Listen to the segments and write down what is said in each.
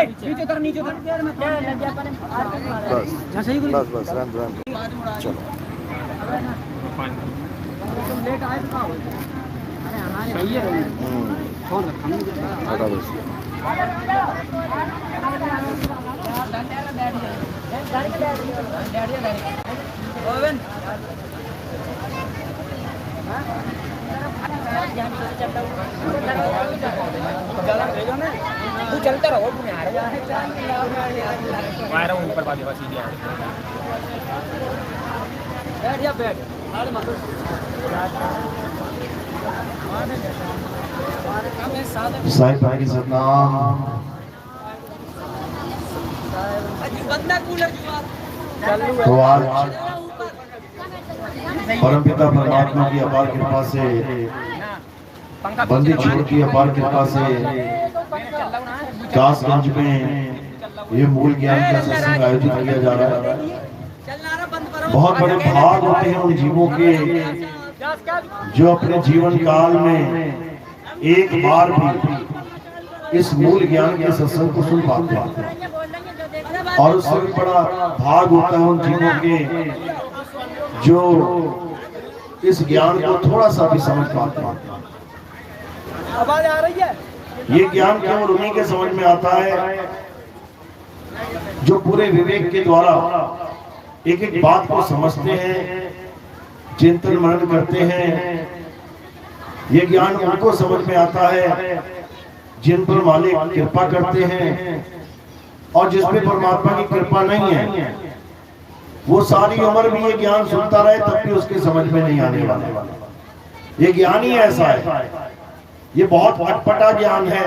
नीचे उतर नीचे उतर बस बस रन चलो लेट आए तो अरे हमारे फोन रखा बस तू चलता रहो ऊपर बैठ या बैठ साहिब भाई की सतनाम तो आज परमपिता परमात्मा की अपार कृपा से बंदी छोड़ की अपार कृपा से कासगंज में ये मूल ज्ञान का सत्संग आयोजित किया जा रहा है। बहुत बड़े भाग होते हैं उन जीवों के जो अपने जीवन काल में एक बार भी इस मूल ज्ञान के सत्संग को सुन पाते हैं और उससे भी बड़ा भाग होता है उन जीवों के जो इस ज्ञान को थोड़ा सा भी समझ पाते हैं। आवाज आ रही है। ये ज्ञान केवल उन्हीं के समझ में आता है जो पूरे विवेक के द्वारा एक एक बात को समझते हैं, चिंतन मनन करते हैं। ये ज्ञान उनको समझ में आता है जिन पर मालिक कृपा करते हैं और जिसमें परमात्मा की कृपा नहीं है वो सारी उम्र भी ये ज्ञान सुनता रहे तब भी उसके समझ में नहीं आने वाला। ये ज्ञान ही ऐसा है, ये बहुत अटपटा ज्ञान है।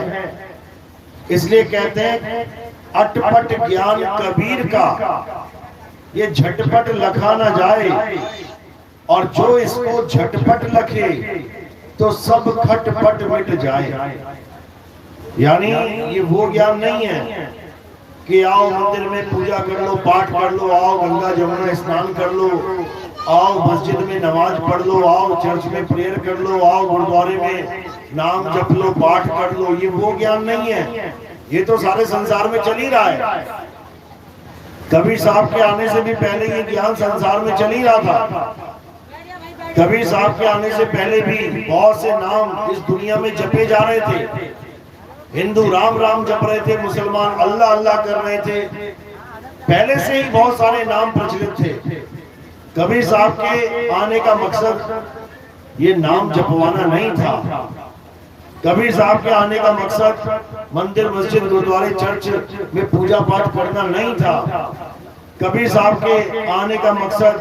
इसलिए कहते हैं अटपट ज्ञान कबीर का, ये झटपट लखा ना जाए और जो इसको झटपट लखे तो सब खटपट मिट जाए। यानी ये वो ज्ञान नहीं है कि आओ मंदिर में पूजा कर लो, पाठ कर लो, आओ गंगा जमुना स्नान कर लो, आओ मस्जिद में नमाज पढ़ लो, आओ चर्च में प्रेयर कर लो, आओ गुरुद्वारे में नाम जप लो, पाठ कर लो। ये वो ज्ञान नहीं है। ये तो सारे संसार में चल ही रहा है। कबीर साहब के आने से भी पहले ये ज्ञान संसार में चल ही रहा था। कबीर साहब के आने से पहले भी बहुत से नाम इस दुनिया में जपे जा रहे थे। हिंदू राम राम जप रहे थे, मुसलमान अल्लाह अल्लाह कर रहे थे। पहले से ही बहुत सारे नाम प्रचलित थे। कबीर साहब के आने का मकसद ये नाम जपवाना नहीं था। कबीर साहब के आने का मकसद मंदिर मस्जिद गुरुद्वारे चर्च में पूजा पाठ करना नहीं था। कबीर साहब के आने का मकसद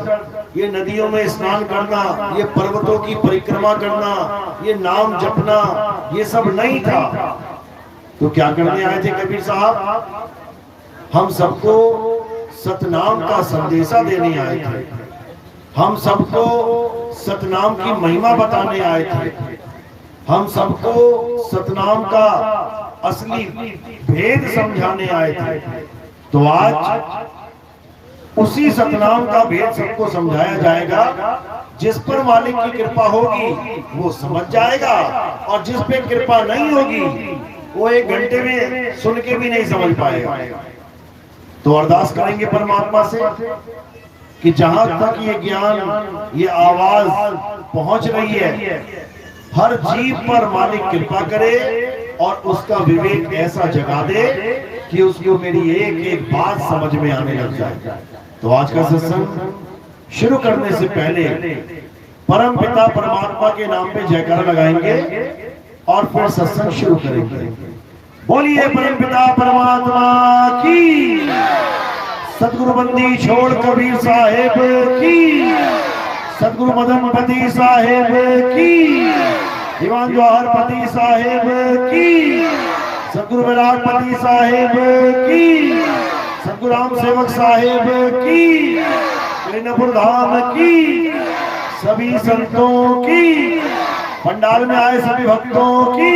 ये नदियों में स्नान करना, ये पर्वतों की परिक्रमा करना, ये नाम जपना, ये सब नहीं था। तो क्या करने आए थे कबीर साहब? हम सबको सतनाम का संदेशा देने आए थे। हम सबको सतनाम की महिमा बताने आए थे। हम सबको सतनाम का असली भेद समझाने आए थे। तो आज उसी सतनाम का भेद सबको समझाया जाएगा। जिस पर मालिक की कृपा होगी वो समझ जाएगा और जिस पे कृपा नहीं होगी वो 1 घंटे में सुन के भी नहीं समझ पाएगा। तो अरदास करेंगे परमात्मा से कि जहां तक ये ज्ञान, ये आवाज पहुंच रही है, हर जीव पर मालिक कृपा करे और उसका विवेक ऐसा जगा दे कि उसको मेरी एक एक बात समझ में आने लग जाए। तो आज का सत्संग शुरू करने से पहले परम पिता परमात्मा के नाम पे जयकारा लगाएंगे और फिर सत्संग शुरू करेंगे। बोलिए परम पिता परमात्मा की, सतगुरु बंदी छोड़ कबीर साहेब की, सतगुरु मदनपति साहेब की, दीवान जवाहरपति साहेब की, सतगुरु विराटपति साहेब की, सतगुरु राम सेवक साहेब की, कलीनपुर धाम की, सभी संतों की, पंडाल में आए सभी भक्तों की,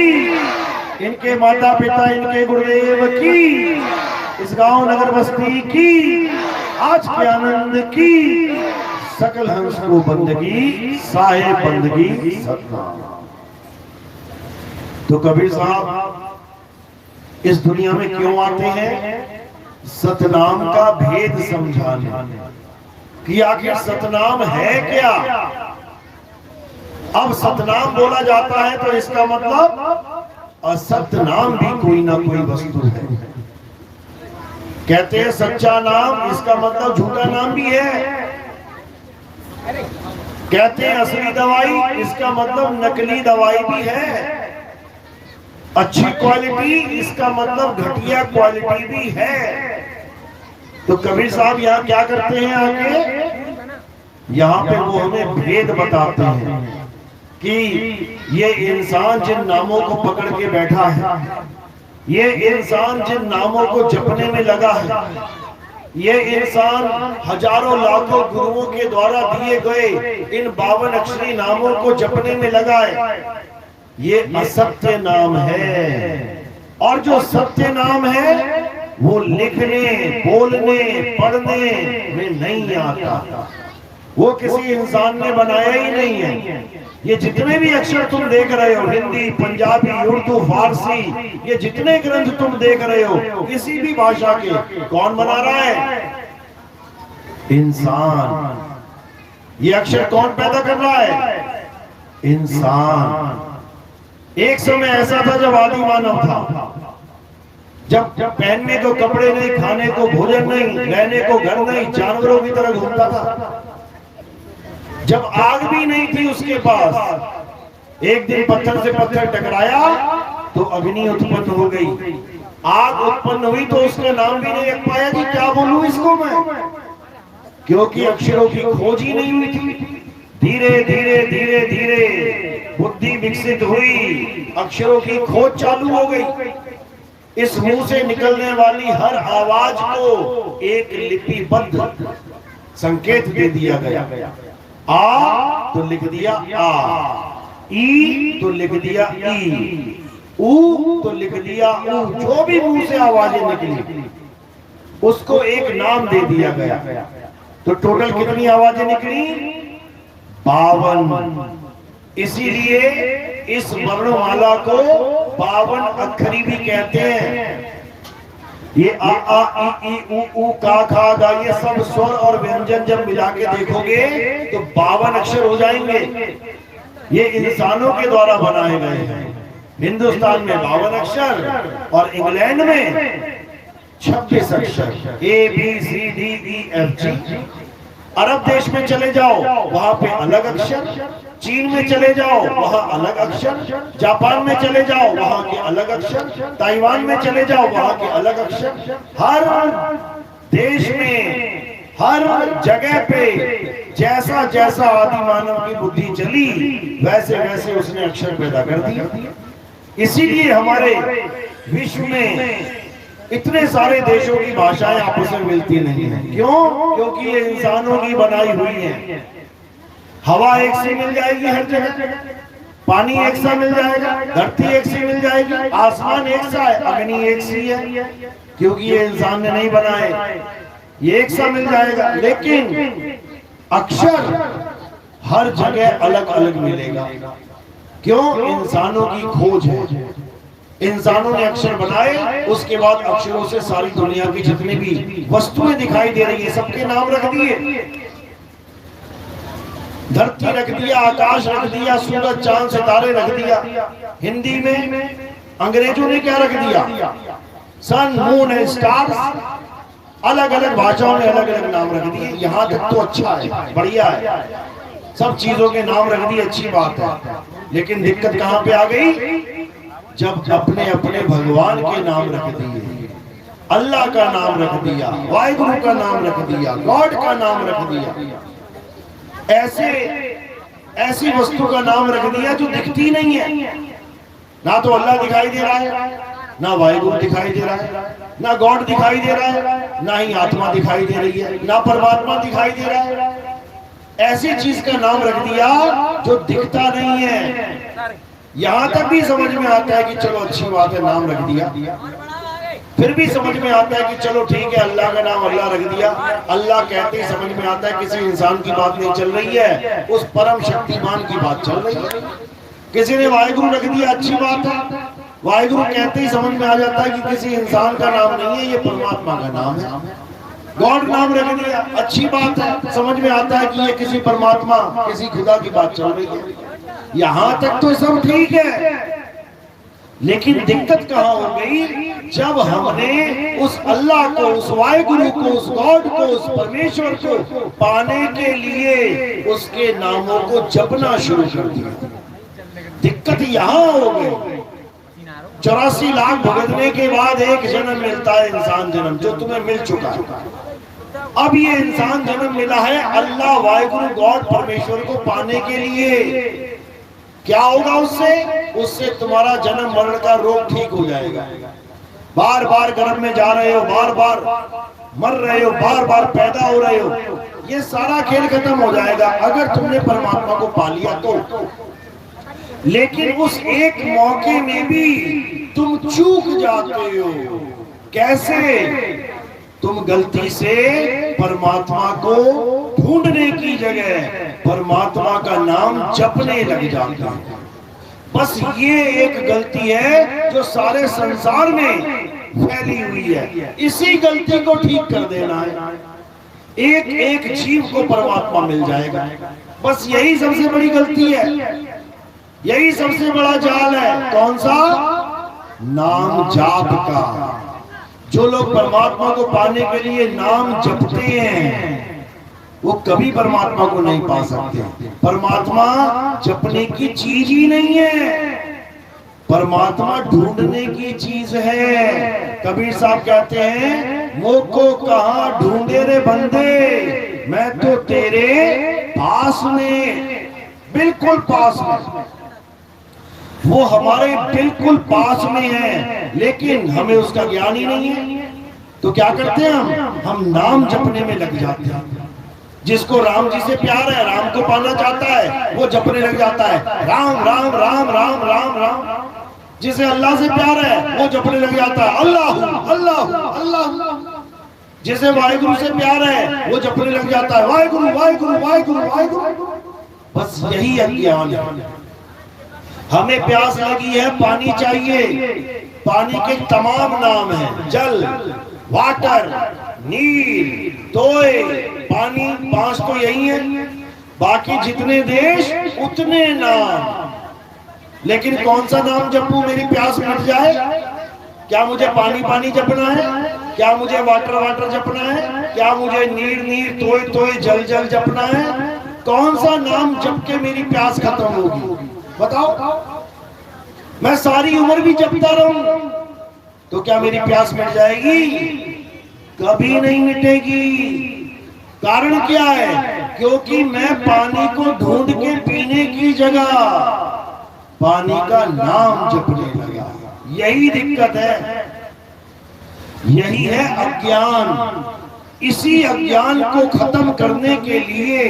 इनके माता पिता, इनके गुरुदेव की, इस गांव नगर बस्ती की, आज के आनंद की, सकल हंस को बंदगी, साहेब बंदगी सतनाम। तो कबीर साहब इस दुनिया में क्यों आते हैं? सतनाम का भेद समझाने, कि आखिर सतनाम है क्या। अब सतनाम बोला जाता है तो इसका मतलब असत्य नाम भी कोई ना कोई वस्तु है। कहते हैं सच्चा नाम, इसका मतलब झूठा नाम भी है। कहते हैं असली दवाई, इसका मतलब नकली दवाई भी है। अच्छी क्वालिटी, इसका मतलब घटिया क्वालिटी भी है। तो कबीर साहब यहाँ क्या करते हैं आगे, यहाँ पे वो हमें भेद बताते हैं कि ये इंसान जिन नामों को पकड़ के बैठा है, ये इंसान जिन नामों को जपने में लगा है, ये इंसान हजारों लाखों गुरुओं के द्वारा दिए गए इन 52 अक्षरी नामों को जपने में लगा है, ये असत्य नाम है। और जो सत्य नाम है वो लिखने, बोलने, पढ़ने में नहीं आता, वो किसी इंसान ने बनाया ही नहीं है। ये जितने भी अक्षर तुम देख रहे हो, हिंदी, पंजाबी, उर्दू, फारसी, ये जितने ग्रंथ तुम देख रहे हो किसी भी भाषा के, कौन बना रहा है? इंसान। ये अक्षर कौन पैदा कर रहा है? इंसान। एक समय ऐसा था जब आदि मानव था, जब पहनने को कपड़े नहीं, खाने को भोजन नहीं, रहने को घर नहीं, जानवरों की तरह घूमता था। जब आग भी नहीं थी उसके पास, एक दिन पत्थर से पत्थर टकराया तो अग्नि उत्पन्न हो गई। आग उत्पन्न हुई तो उसका नाम भी नहीं रख पाया कि क्या बोलूं इसको मैं, क्योंकि अक्षरों की खोज ही नहीं हुई थी। धीरे धीरे धीरे धीरे बुद्धि विकसित हुई, अक्षरों की खोज चालू हो गई। इस मुंह से निकलने वाली हर आवाज को एक लिपिबद्ध संकेत दे दिया गया। आ तो लिख दिया आ, ई तो लिख दिया ई, ऊ तो लिख दिया ऊ। जो भी मुंह से आवाजें निकली उसको एक नाम दे दिया गया। तो टोटल कितनी आवाजें निकली? 52। इसीलिए इस वर्णमाला को 52 अक्षरी भी कहते हैं। ये आ ई ऊ ऊ का खा गा, ये सब स्वर और व्यंजन जब मिला के देखोगे तो 52 अक्षर हो जाएंगे। ये इंसानों के द्वारा बनाए गए हैं। हिंदुस्तान में 52 अक्षर और इंग्लैंड में 26 अक्षर, A B C D E F G. अरब देश में चले जाओ वहां पे अलग अक्षर, चीन में चले जाओ वहां अलग अक्षर, जापान में चले जाओ वहां के अलग अक्षर, ताइवान में चले जाओ वहां के अलग अक्षर। हर देश में, हर जगह पे जैसा जैसा आदि मानव की बुद्धि चली वैसे वैसे उसने अक्षर पैदा कर दिया। इसीलिए हमारे विश्व में इतने सारे देशों की भाषाएं आपस में मिलती नहीं है। क्यों? क्योंकि ये इंसानों की बनाई हुई है। हवा एक सी मिल जाएगी हर जगह, पानी एक सा मिल जाएगा, धरती एक सी मिल जाएगी, आसमान एक सा है, अग्नि एक सी है, क्योंकि ये इंसान ने नहीं बनाए, ये एक सा मिल जाएगा। लेकिन अक्षर हर जगह अलग अलग मिलेगा। क्यों? इंसानों की खोज है। इंसानों ने अक्षर बनाए, उसके बाद अक्षरों से सारी दुनिया की जितनी भी वस्तुएं दिखाई दे रही है सबके नाम रख दिए। धरती रख दिया, आकाश रख दिया, सूरज चांद सितारे रख दिया। हिंदी में अंग्रेजों ने क्या रख दिया? सन, मून एंड स्टार्स। अलग अलग भाषाओं में अलग अलग नाम रख दिए। यहां तक तो अच्छा है, बढ़िया है, सब चीजों के नाम रख दिए, अच्छी बात है। लेकिन दिक्कत कहां पे आ गई? जब अपने अपने भगवान के नाम रख दिए, अल्लाह का नाम रख दिया, वाहिगुरु का नाम रख दिया, गॉड का नाम रख दिया, ऐसी वस्तु का नाम रख दिया जो दिखती नहीं है। ना तो अल्लाह दिखाई दे रहा है, ना वाहिगुरु दिखाई दे रहा है, ना गॉड दिखाई दे रहा है, ना ही आत्मा दिखाई दे रही है, ना परमात्मा दिखाई दे रहा है। ऐसी चीज का नाम रख दिया जो दिखता नहीं है। यहां तक भी समझ में आता है कि चलो अच्छी बात है, नाम रख दिया। फिर भी समझ में आता है कि चलो ठीक है, अल्लाह का नाम अल्लाह रख दिया। अल्लाह कहते ही समझ में आता है किसी इंसान की बात नहीं चल रही है, उस परम शक्तिमान की बात चल रही है। किसी ने वाहिगुरु रख दिया, अच्छी बात है। वाहिगुरु कहते ही समझ में आ जाता है कि किसी इंसान का नाम नहीं है, ये परमात्मा का नाम है। गॉड नाम रख लिया, अच्छी बात है, समझ में आता है कि ये किसी परमात्मा, किसी खुदा की बात चल रही है। यहां तक तो सब ठीक है, लेकिन दिक्कत कहां हो गई, जब हमने उस अल्लाह को, उस वाहिगुरु को, उस गॉड को, उस परमेश्वर को पाने के लिए उसके नामों को जपना शुरू कर दिया। दिक्कत यहां हो गई। 84 लाख भुगतने के बाद एक जन्म मिलता है, इंसान जन्म, जो तुम्हें मिल चुका है। अब ये इंसान जन्म मिला है अल्लाह वाहिगुरु गॉड परमेश्वर को पाने के लिए। क्या होगा उससे? उससे तुम्हारा जन्म मरण का रोग ठीक हो जाएगा। बार बार गर्भ में जा रहे हो, बार बार मर रहे हो, बार बार पैदा हो रहे हो, ये सारा खेल खत्म हो जाएगा अगर तुमने परमात्मा को पा लिया तो। लेकिन उस एक मौके में भी तुम चूक जाते हो। कैसे? तुम गलती से परमात्मा को ढूंढने की जगह परमात्मा का नाम जपने लग जाते हो। बस ये एक गलती है जो सारे संसार में फैली हुई है। इसी गलती को ठीक कर देना है, एक एक जीव को परमात्मा मिल जाएगा। बस यही सबसे बड़ी गलती है, यही सबसे बड़ा जाल है। कौन सा? नाम जाप का। जो लोग परमात्मा को पाने के लिए नाम जपते हैं वो कभी परमात्मा को नहीं पा सकते। परमात्मा जपने की चीज ही नहीं है, परमात्मा ढूंढने की चीज है। कबीर साहब कहते हैं, मोको कहां ढूंढे रे बंदे, मैं तो तेरे पास में, बिल्कुल पास में। वो हमारे बिल्कुल पास में है, लेकिन हमें उसका ज्ञान ही नहीं है। तो क्या करते हैं हम नाम जपने में लग जाते हैं। जिसको राम जी से प्यार है, राम को पाना चाहता है, वो जपने लग जाता है राम राम राम राम राम राम। जिसे अल्लाह से प्यार है वो जपने लग जाता है अल्लाह अल्लाह अल्लाह। जिसे वाहिगुरु से प्यार है वो जपने लग जाता है वाहिगुरु वाहिगुरु वाहिगुरु वाहिगुरु। बस यही अज्ञान है। हमें प्यास लगी है, पानी चाहिए। पानी के तमाम नाम हैं, जल, वाटर, नीर, तोय, पानी, 5 तो यही है। बाकी जितने देश उतने नाम। लेकिन कौन सा नाम जपूं मेरी प्यास मिट जाए? क्या मुझे पानी पानी जपना है? क्या मुझे वाटर वाटर जपना है? क्या मुझे नीर नीर, तोय तोय, जल जल जपना है? कौन सा नाम जप के मेरी प्यास खत्म होगी? बताओ। मैं सारी उम्र भी जपता रहूं तो क्या मेरी प्यास मिट जाएगी? कभी नहीं मिटेगी। कारण क्या है? क्योंकि मैं पानी को ढूंढ के पीने की जगह पानी का नाम जपने लगा। यही दिक्कत है, यही है अज्ञान। इसी अज्ञान को खत्म करने के लिए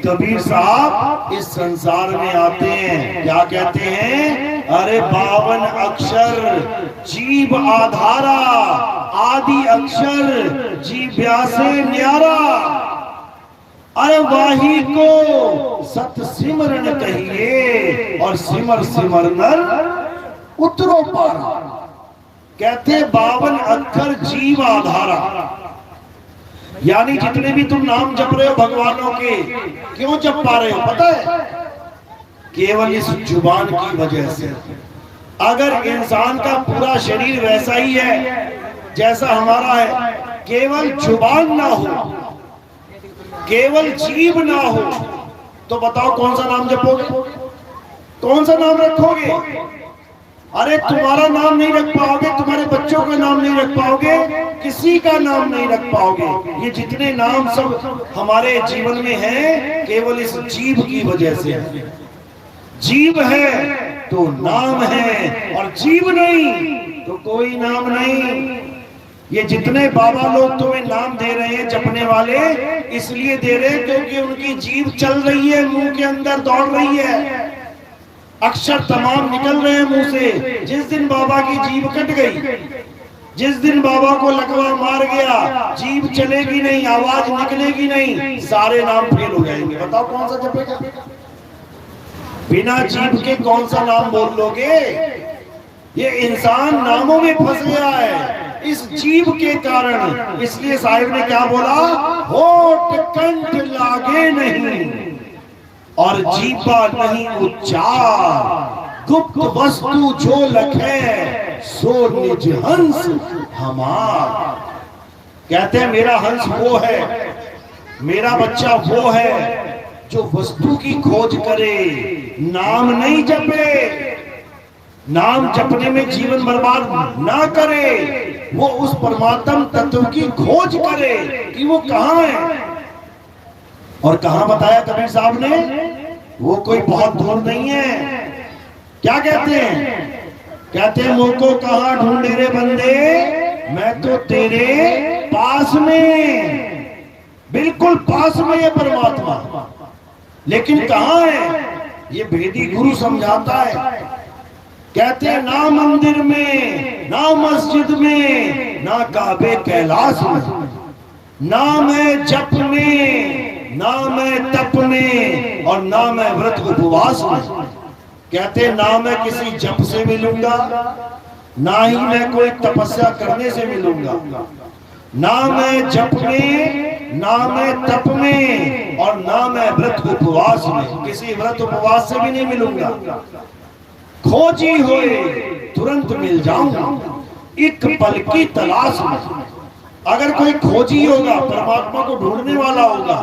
कबीर साहब इस संसार में आते हैं। क्या कहते हैं? अरे 52 अक्षर जीव आधारा, आदि अक्षर जीव्या से न्यारा। अरे वाही को सत सिमरन कहिए और सिमर सिमर नर उतरो पारा। कहते 52 अक्षर जीव आधारा, यानी जितने भी तुम नाम जप रहे हो भगवानों के, क्यों जप पा रहे हो पता है? केवल इस जुबान की वजह से। अगर इंसान का पूरा शरीर वैसा ही है जैसा हमारा है, केवल जुबान ना हो, केवल जीभ ना हो, तो बताओ कौन सा नाम जपोगे? कौन सा नाम रखोगे? अरे तुम्हारा नाम नहीं रख पाओगे, तुम्हारे बच्चों का नाम नहीं रख पाओगे, किसी का नाम नहीं रख पाओगे। ये जितने नाम सब हमारे जीवन में हैं केवल इस जीभ की वजह से है। जीभ है तो नाम है, और जीभ नहीं तो कोई नाम नहीं। ये जितने बाबा लोग तुम्हें नाम दे रहे हैं जपने वाले, इसलिए दे रहे हैं क्योंकि उनकी जीभ चल रही है, मुंह के अंदर दौड़ रही है, अक्षर तमाम निकल रहे हैं मुंह से। जिस दिन बाबा की जीभ कट गई, जिस दिन बाबा को लकवा मार गया, जीभ चलेगी नहीं, आवाज निकलेगी नहीं, सारे नाम फेल हो जाएंगे। बताओ कौन सा जपेगा? बिना जीभ के कौन सा नाम बोल लोगे? ये इंसान नामों में फंस गया है इस जीव के कारण। इसलिए साहिब ने क्या बोला, होठ कंठ लागे नहीं और जीवा नहीं उच्चार, गुप्त वस्तु जो लखे सो निज हंस हमार। कहते हैं मेरा हंस वो है, मेरा बच्चा वो है जो वस्तु की खोज करे, नाम नहीं जपे। नाम जपने में जीवन बर्बाद ना करे, वो उस परमात्म तत्व की खोज करे कि वो कहां है। और कहां बताया कबीर साहब ने, वो कोई बहुत दूर नहीं है। क्या कहते हैं, कहते हैं मुझको कहां ढूंढे रे बंदे, मैं तो तेरे पास में, बिल्कुल पास में ये परमात्मा। लेकिन कहां है, ये भेदी गुरु समझाता है। कहते हैं ना मंदिर में, ना मस्जिद में, ना काबे कैलाश में, ना मैं जप में, ना मैं तप में, और ना मैं व्रत उपवास में। कहते हैं ना मैं किसी जप से मिलूंगा, ना ही मैं कोई तपस्या करने से मिलूंगा, ना मैं जप में, ना मैं तप में, और ना मैं व्रत उपवास में, किसी व्रत उपवास से भी नहीं मिलूंगा। खोजी होए तुरंत मिल जाऊंगा, एक पल की तलाश में। अगर कोई खोजी होगा, परमात्मा को ढूंढने वाला होगा,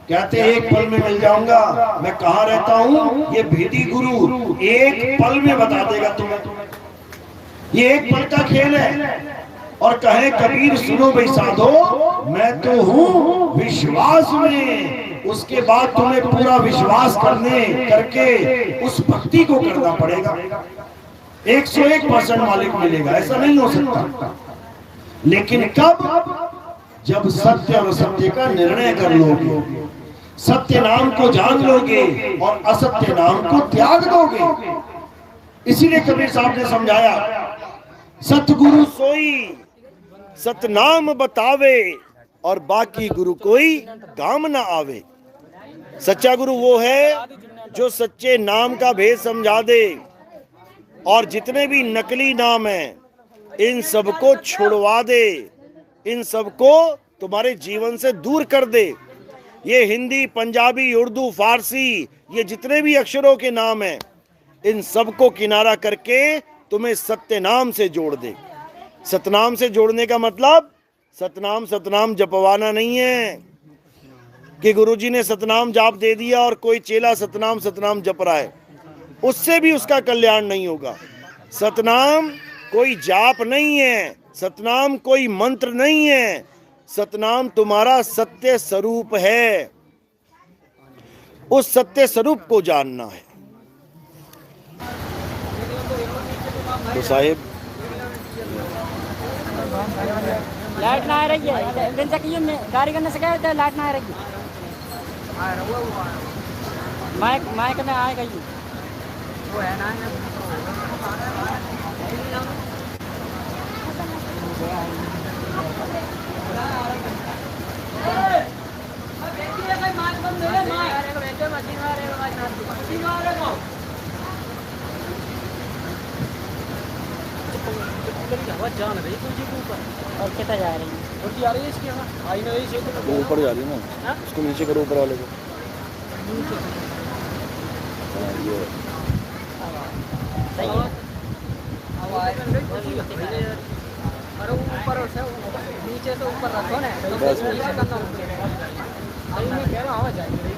कहते हैं एक पल में मिल जाऊंगा। मैं कहां रहता हूं, ये भेदी गुरु एक पल में बता देगा तुम्हें। ये एक पल का खेल है। और कहे कबीर सुनो भाई साधो, मैं तो हूं विश्वास में। उसके बाद तुम्हें पूरा विश्वास करके उस भक्ति को करना पड़ेगा। 101% मालिक मिलेगा, ऐसा नहीं हो सकता। लेकिन कब, जब सत्य और असत्य का निर्णय कर लोगे, सत्य नाम को जान लोगे और असत्य नाम को त्याग दोगे। इसीलिए कबीर साहब ने समझाया, सतगुरु सोई सतनाम बतावे और बाकी गुरु कोई काम ना आवे। सच्चा गुरु वो है जो सच्चे नाम का भेद समझा दे, और जितने भी नकली नाम हैं इन सबको छुड़वा दे, इन सबको तुम्हारे जीवन से दूर कर दे। ये हिंदी, पंजाबी, उर्दू, फारसी, ये जितने भी अक्षरों के नाम हैं, इन सबको किनारा करके तुम्हें सत्य नाम से जोड़ दे। सतनाम से जोड़ने का मतलब सतनाम जपवाना नहीं है कि गुरुजी ने सतनाम जाप दे दिया और कोई चेला सतनाम जप रहा है, उससे भी उसका कल्याण नहीं होगा। सतनाम कोई जाप नहीं है, सतनाम कोई मंत्र नहीं है, सतनाम तुम्हारा सत्य स्वरूप है। उस सत्य स्वरूप को जानना है। तो साहिब लाइट ना आ रही है, दिन से क्यों गाड़ी करने से क्या लाइट ना आ रही है। माइक में आएगा ये, वो है ना। जान रही तुझे ऊपर और कितना जा रही है, और जा रही है इसकी आई ना रही से ऊपर जा रही है ना, इसको नीचे करो ऊपर वाले को। ये सही है। अरे ऊपर से नीचे से ऊपर रखो ना, बस नीचे करना अभी मैं कह रहा हूँ जाएगी।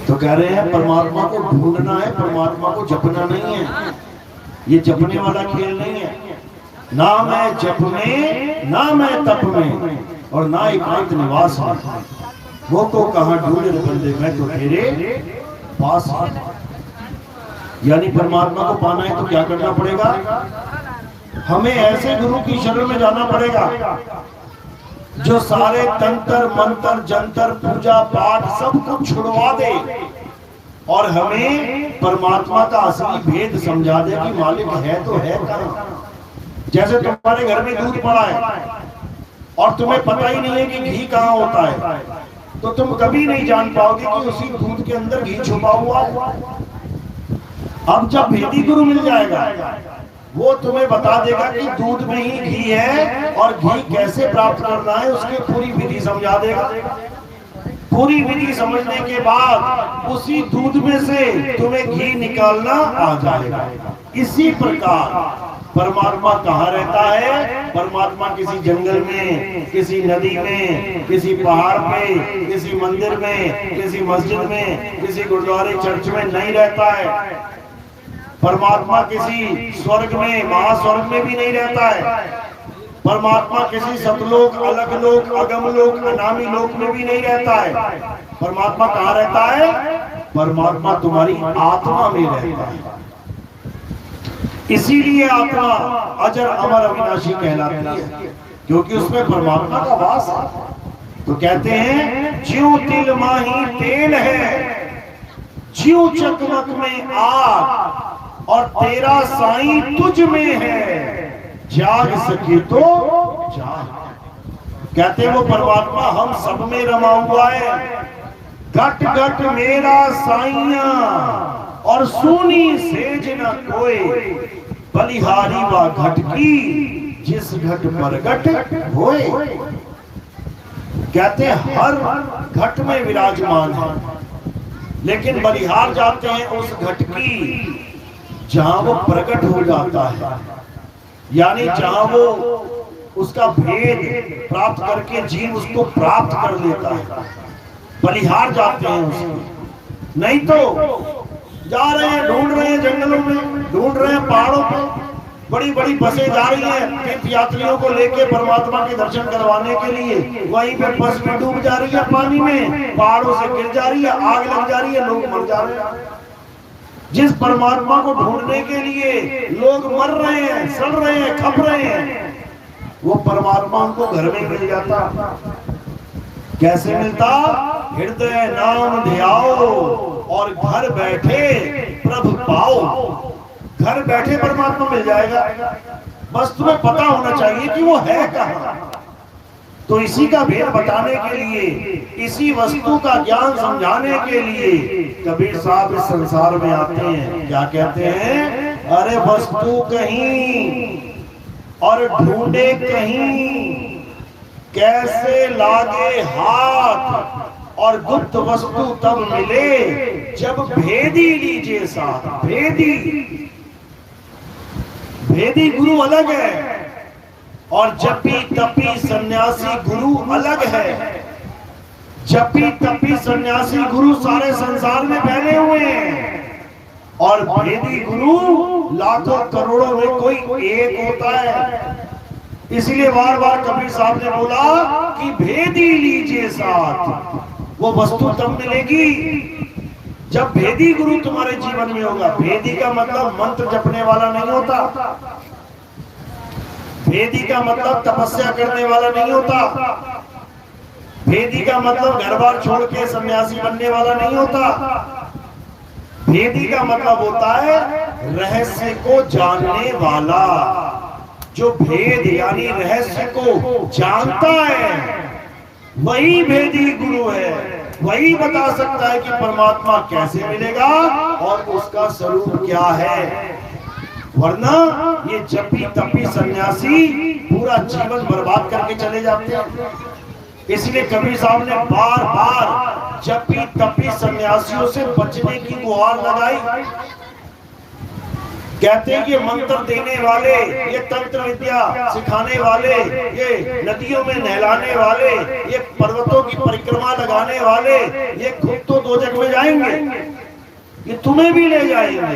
तो कह रहे हैं परमात्मा को ढूंढना है, परमात्मा को जपना नहीं है। ये जपने वाला खेल नहीं है। ना मैं जप में, ना मैं तप में, और ना एकांत निवास में। वो को कहां ढूंढे बंदे, मैं तो तेरे पास। यानी परमात्मा को पाना है तो क्या करना पड़ेगा, हमें ऐसे गुरु की शरण में जाना पड़ेगा जो सारे तंत्र मंत्र जंतर पूजा पाठ सब कुछ छुड़वा दे और हमें परमात्मा का असली भेद समझा दे कि मालिक है तो है कहां। जैसे तुम्हारे घर में दूध पड़ा है और तुम्हें पता ही नहीं है कि घी कहाँ होता है, तो तुम कभी नहीं जान पाओगे कि उसी दूध के अंदर घी छुपा हुआ है। अब जब भेदी गुरु मिल जाएगा, वो तुम्हें बता देगा कि दूध में ही घी है और घी कैसे प्राप्त करना है, उसकी पूरी विधि समझा देगा। पूरी विधि समझने के बाद उसी दूध में से तुम्हें घी निकालना आ जाएगा। इसी प्रकार परमात्मा कहाँ रहता है? परमात्मा किसी जंगल में, किसी नदी में, किसी पहाड़ पे, किसी मंदिर में, किसी मस्जिद में, किसी गुरुद्वारे चर्च में नहीं रहता है। परमात्मा किसी स्वर्ग में, महास्वर्ग में भी नहीं रहता है। परमात्मा किसी सतलोक, अलग लोक, अगम लोक, अनामी लोक में भी नहीं रहता है। परमात्मा कहाँ रहता है? परमात्मा तुम्हारी आत्मा में रहता है। इसीलिए आत्मा अजर अमर अविनाशी कहलाती है, क्योंकि उसमें परमात्मा का वास है। तो कहते हैं ज्यों तिल माही तेल है, ज्यों चकमक में आग, और तेरा साईं तुझ में है, जाग सके तो जाग। कहते वो परमात्मा हम सब में रमा हुआ है। घट घट मेरा साईया और सुनी सेज न कोई, बलिहारी व घट की जिस घट प्रगट होए। कहते हर घट में विराजमान है, लेकिन बलिहार जाते हैं उस घट की जहां वो प्रकट हो जाता है, यानी जहां वो उसका भेद प्राप्त करके जीव उसको प्राप्त कर लेता है। बलिहार जाते हैं उसको। नहीं तो जा रहे हैं, ढूंढ रहे हैं जंगलों में, ढूंढ रहे हैं पहाड़ों पे, बड़ी बड़ी बसें जा रही हैं तीर्थ यात्रियों को लेके परमात्मा के दर्शन करवाने के लिए। वहीं पे बस में डूब जा रही है पानी में, पहाड़ों से गिर जा रही है, आग लग जा रही है, लोग मर जा रहे हैं। जिस परमात्मा को ढूंढने के लिए लोग मर रहे हैं, सड़ रहे हैं, खप रहे हैं, वो परमात्मा उनको घर में मिल जाता। कैसे मिलता? हृदय नाम ध्याओ और घर बैठे प्रभु पाओ। घर बैठे परमात्मा मिल जाएगा, बस तुम्हें पता होना चाहिए कि वो है कहां। तो इसी का भेद बताने के लिए, इसी वस्तु का ज्ञान समझाने के लिए कबीर साहब इस संसार में आते हैं। क्या कहते हैं? अरे वस्तु कहीं और ढूंढे कहीं, कैसे लागे हाथ और गुप्त वस्तु तब मिले, जब भेदी लीजिए साथ। भेदी गुरु अलग है और जपी तपी सन्यासी गुरु अलग है। जपी तपी सन्यासी गुरु सारे संसार में फैले हुए हैं और भेदी गुरु लाखों करोड़ों में कोई एक होता है। इसलिए बार बार कबीर साहब ने बोला कि भेदी लीजिए साथ। वो वस्तु तब मिलेगी जब भेदी गुरु तुम्हारे जीवन में होगा। भेदी का मतलब मंत्र जपने वाला नहीं होता, भेदी का मतलब तपस्या करने वाला नहीं होता, भेदी का मतलब घर बार छोड़ के सन्यासी बनने वाला नहीं होता। भेदी का मतलब होता है रहस्य को जानने वाला। जो भेद यानी रहस्य को जानता है वही भेदी गुरु है। वही बता सकता है कि परमात्मा कैसे मिलेगा और उसका स्वरूप क्या है। वरना ये जपी तपी सन्यासी पूरा जीवन बर्बाद करके चले जाते हैं। इसलिए कबीर साहब ने बार बार जपी तपी सन्यासियों से बचने की गुहार लगाई। कहते हैं कि मंत्र देने वाले, ये तंत्र विद्या सिखाने वाले, ये नदियों में नहलाने वाले, ये पर्वतों की परिक्रमा लगाने वाले, ये खुद तो दोजख में जाएंगे, ये तुम्हें भी ले जाएंगे।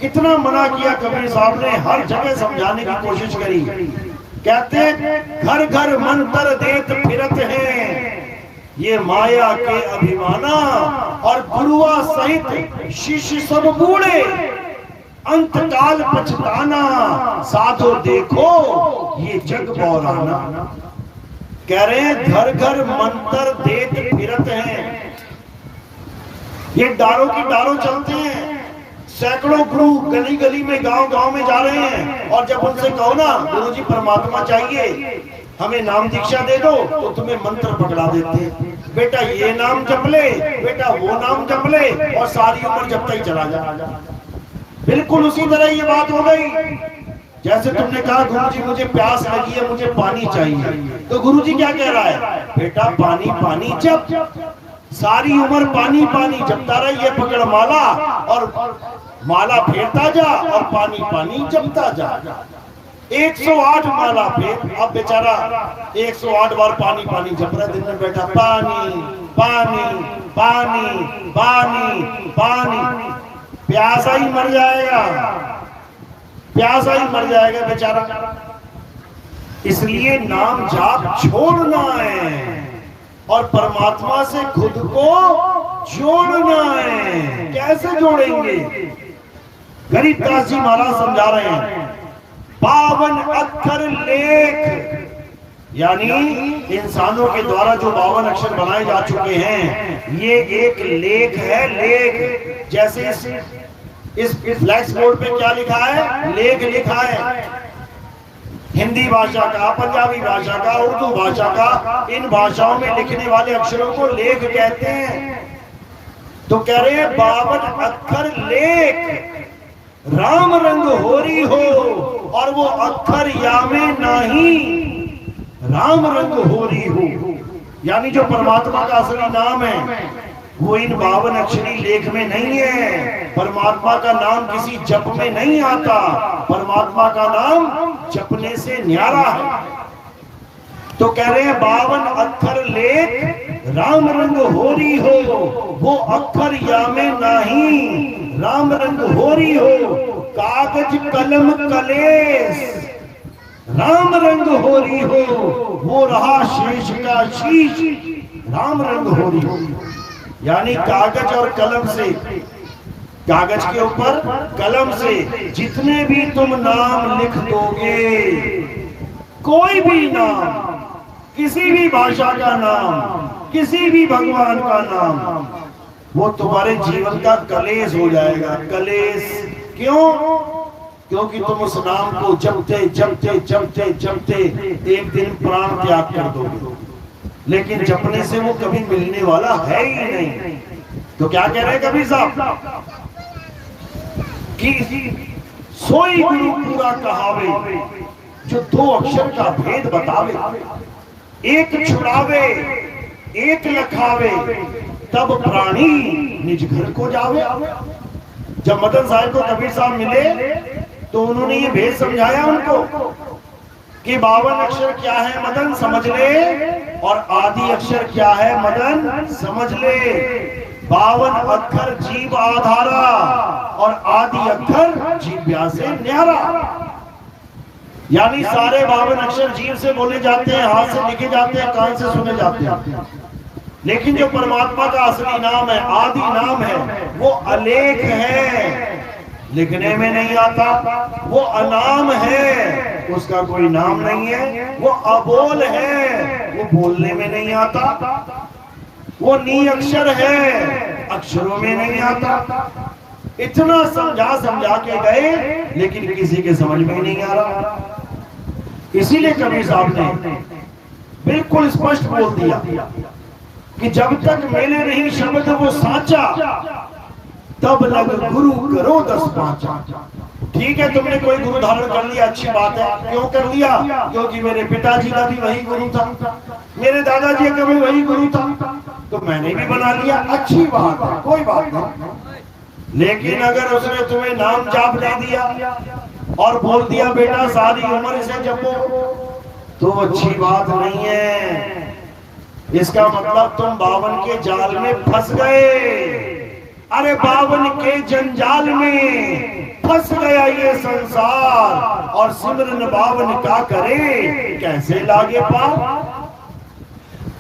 कितना मना किया कबीर साहब ने, हर जगह समझाने की कोशिश करी। कहते घर घर मंत्र देत फिरत हैं, ये माया के अभिमाना और गुरुआ सहित शिष्य सब बूढ़े, अंत काल पछताना साधो देखो ये जग बौराना। कह रहे हैं घर घर मंत्र देत फिरत हैं, ये डारों की डारों चलते हैं, सैकड़ों गुरु गली गली में गांव गांव में जा रहे हैं, और जब उनसे कहो ना गुरुजी परमात्मा चाहिए, हमें नाम दीक्षा दे दो, तो तुम्हें मंत्र पकड़ा देते, बेटा ये नाम जप ले, बेटा वो नाम जप ले, और सारी उम्र जपता ही चला जा। बिल्कुल उसी तरह ये बात हो गई। जैसे तुमने कहा गुरुजी मुझे प्यास लगी है, मुझे पानी चाहिए, तो गुरुजी क्या कह रहा है, बेटा पानी पानी जप, सारी उम्र पानी पानी जपता रहा, ये पकड़ माला और माला फेरता जा और पानी पानी जपता जा। 108 माला फेर, अब बेचारा 108 बार पानी पानी जप रहा, दिन में बैठा पानी पानी पानी पानी पानी, प्यासा ही मर जाएगा, प्यासा ही मर जाएगा बेचारा। इसलिए नाम जाप छोड़ना है और परमात्मा से खुद को जोड़ना है। कैसे जोड़ेंगे? गरीबदास जी महाराज समझा रहे हैं, 52 अक्षर लेख, यानी इंसानों के द्वारा जो 52 अक्षर बनाए जा चुके हैं, ये एक लेख है, लेख। जैसे इस फ्लैक्स बोर्ड पे क्या लिखा है, लेख लिखा है, हिंदी भाषा का, पंजाबी भाषा का, उर्दू भाषा का, इन भाषाओं में लिखने वाले अक्षरों को लेख कहते हैं। तो कह रहे हैं 52 अक्षर लेख, राम रंग होरी हो, और वो अक्षर या में नहीं, राम रंग होरी हो, यानी जो परमात्मा का असली नाम है वो इन 52 अक्षरी लेख में नहीं है। परमात्मा का नाम किसी जप में नहीं आता, परमात्मा का नाम जपने से न्यारा है। तो कह रहे हैं 52 अक्षर लेख, राम रंग होरी हो, वो अक्षर या में नहीं, राम रंग होरी हो, कागज कलम कलेश, राम रंग होरी हो, वो रहा शेष का शीश, राम रंग होरी हो। यानी कागज और कलम से, कागज के ऊपर कलम से जितने भी तुम नाम लिख दोगे, कोई भी नाम, किसी भी भाषा का नाम, किसी भी भगवान का नाम, वो तुम्हारे जीवन का कलेश हो जाएगा। कलेश क्यों? क्योंकि तुम उस नाम को जपते जपते जपते जपते एक दिन प्राण त्याग कर दोगे, लेकिन जपने से वो कभी मिलने वाला है ही नहीं। तो क्या कह रहे हैं कबीर साहब कि सोई गुरु पूरा कहावे, जो 2 अक्षर का भेद बतावे, एक छुड़ावे एक लखावे, तब प्राणी निज घर को जावे। जब मदन साहब को कबीर साहब मिले तो उन्होंने ये भेद समझाया उनको कि 52 अक्षर क्या है मदन समझ ले, और आदि अक्षर क्या है मदन समझ ले। 52 अक्षर जीव आधारा और आदि अक्षर जीव्या से न्यारा। यानी सारे 52 अक्षर जीव से बोले जाते हैं, हाथ से लिखे जाते हैं, कान से सुने जाते हैं, लेकिन जो परमात्मा का असली नाम है, आदि नाम है, वो अलेख है, लिखने में नहीं आता, वो अनाम है, उसका कोई नाम नहीं है, वो अबोल है, वो बोलने में नहीं आता, वो नी अक्षर है, अक्षरों में नहीं आता। इतना समझा समझा के गए, लेकिन किसी के समझ में नहीं आ रहा। इसीलिए कबीर साहब ने बिल्कुल स्पष्ट बोल दिया कि जब तक मिले नहीं शब्द वो साचा, तब लग गुरु करो 10 पांचा। ठीक है, तुमने कोई गुरु धारण कर लिया, अच्छी बात है। क्यों कर लिया? क्योंकि मेरे पिताजी का भी वही गुरु था, मेरे दादाजी का भी वही गुरु था, तो मैंने भी बना लिया, अच्छी बात है, कोई बात नहीं। लेकिन अगर उसने तुम्हें नाम जाप दे दिया और बोल दिया बेटा सारी उम्र इसे जपो, तो अच्छी बात नहीं है। इसका मतलब तुम 52 के जाल में फंस गए। अरे 52 के जंजाल में फंस गया ये संसार, और सिमरन 52 का करे कैसे लागे पार।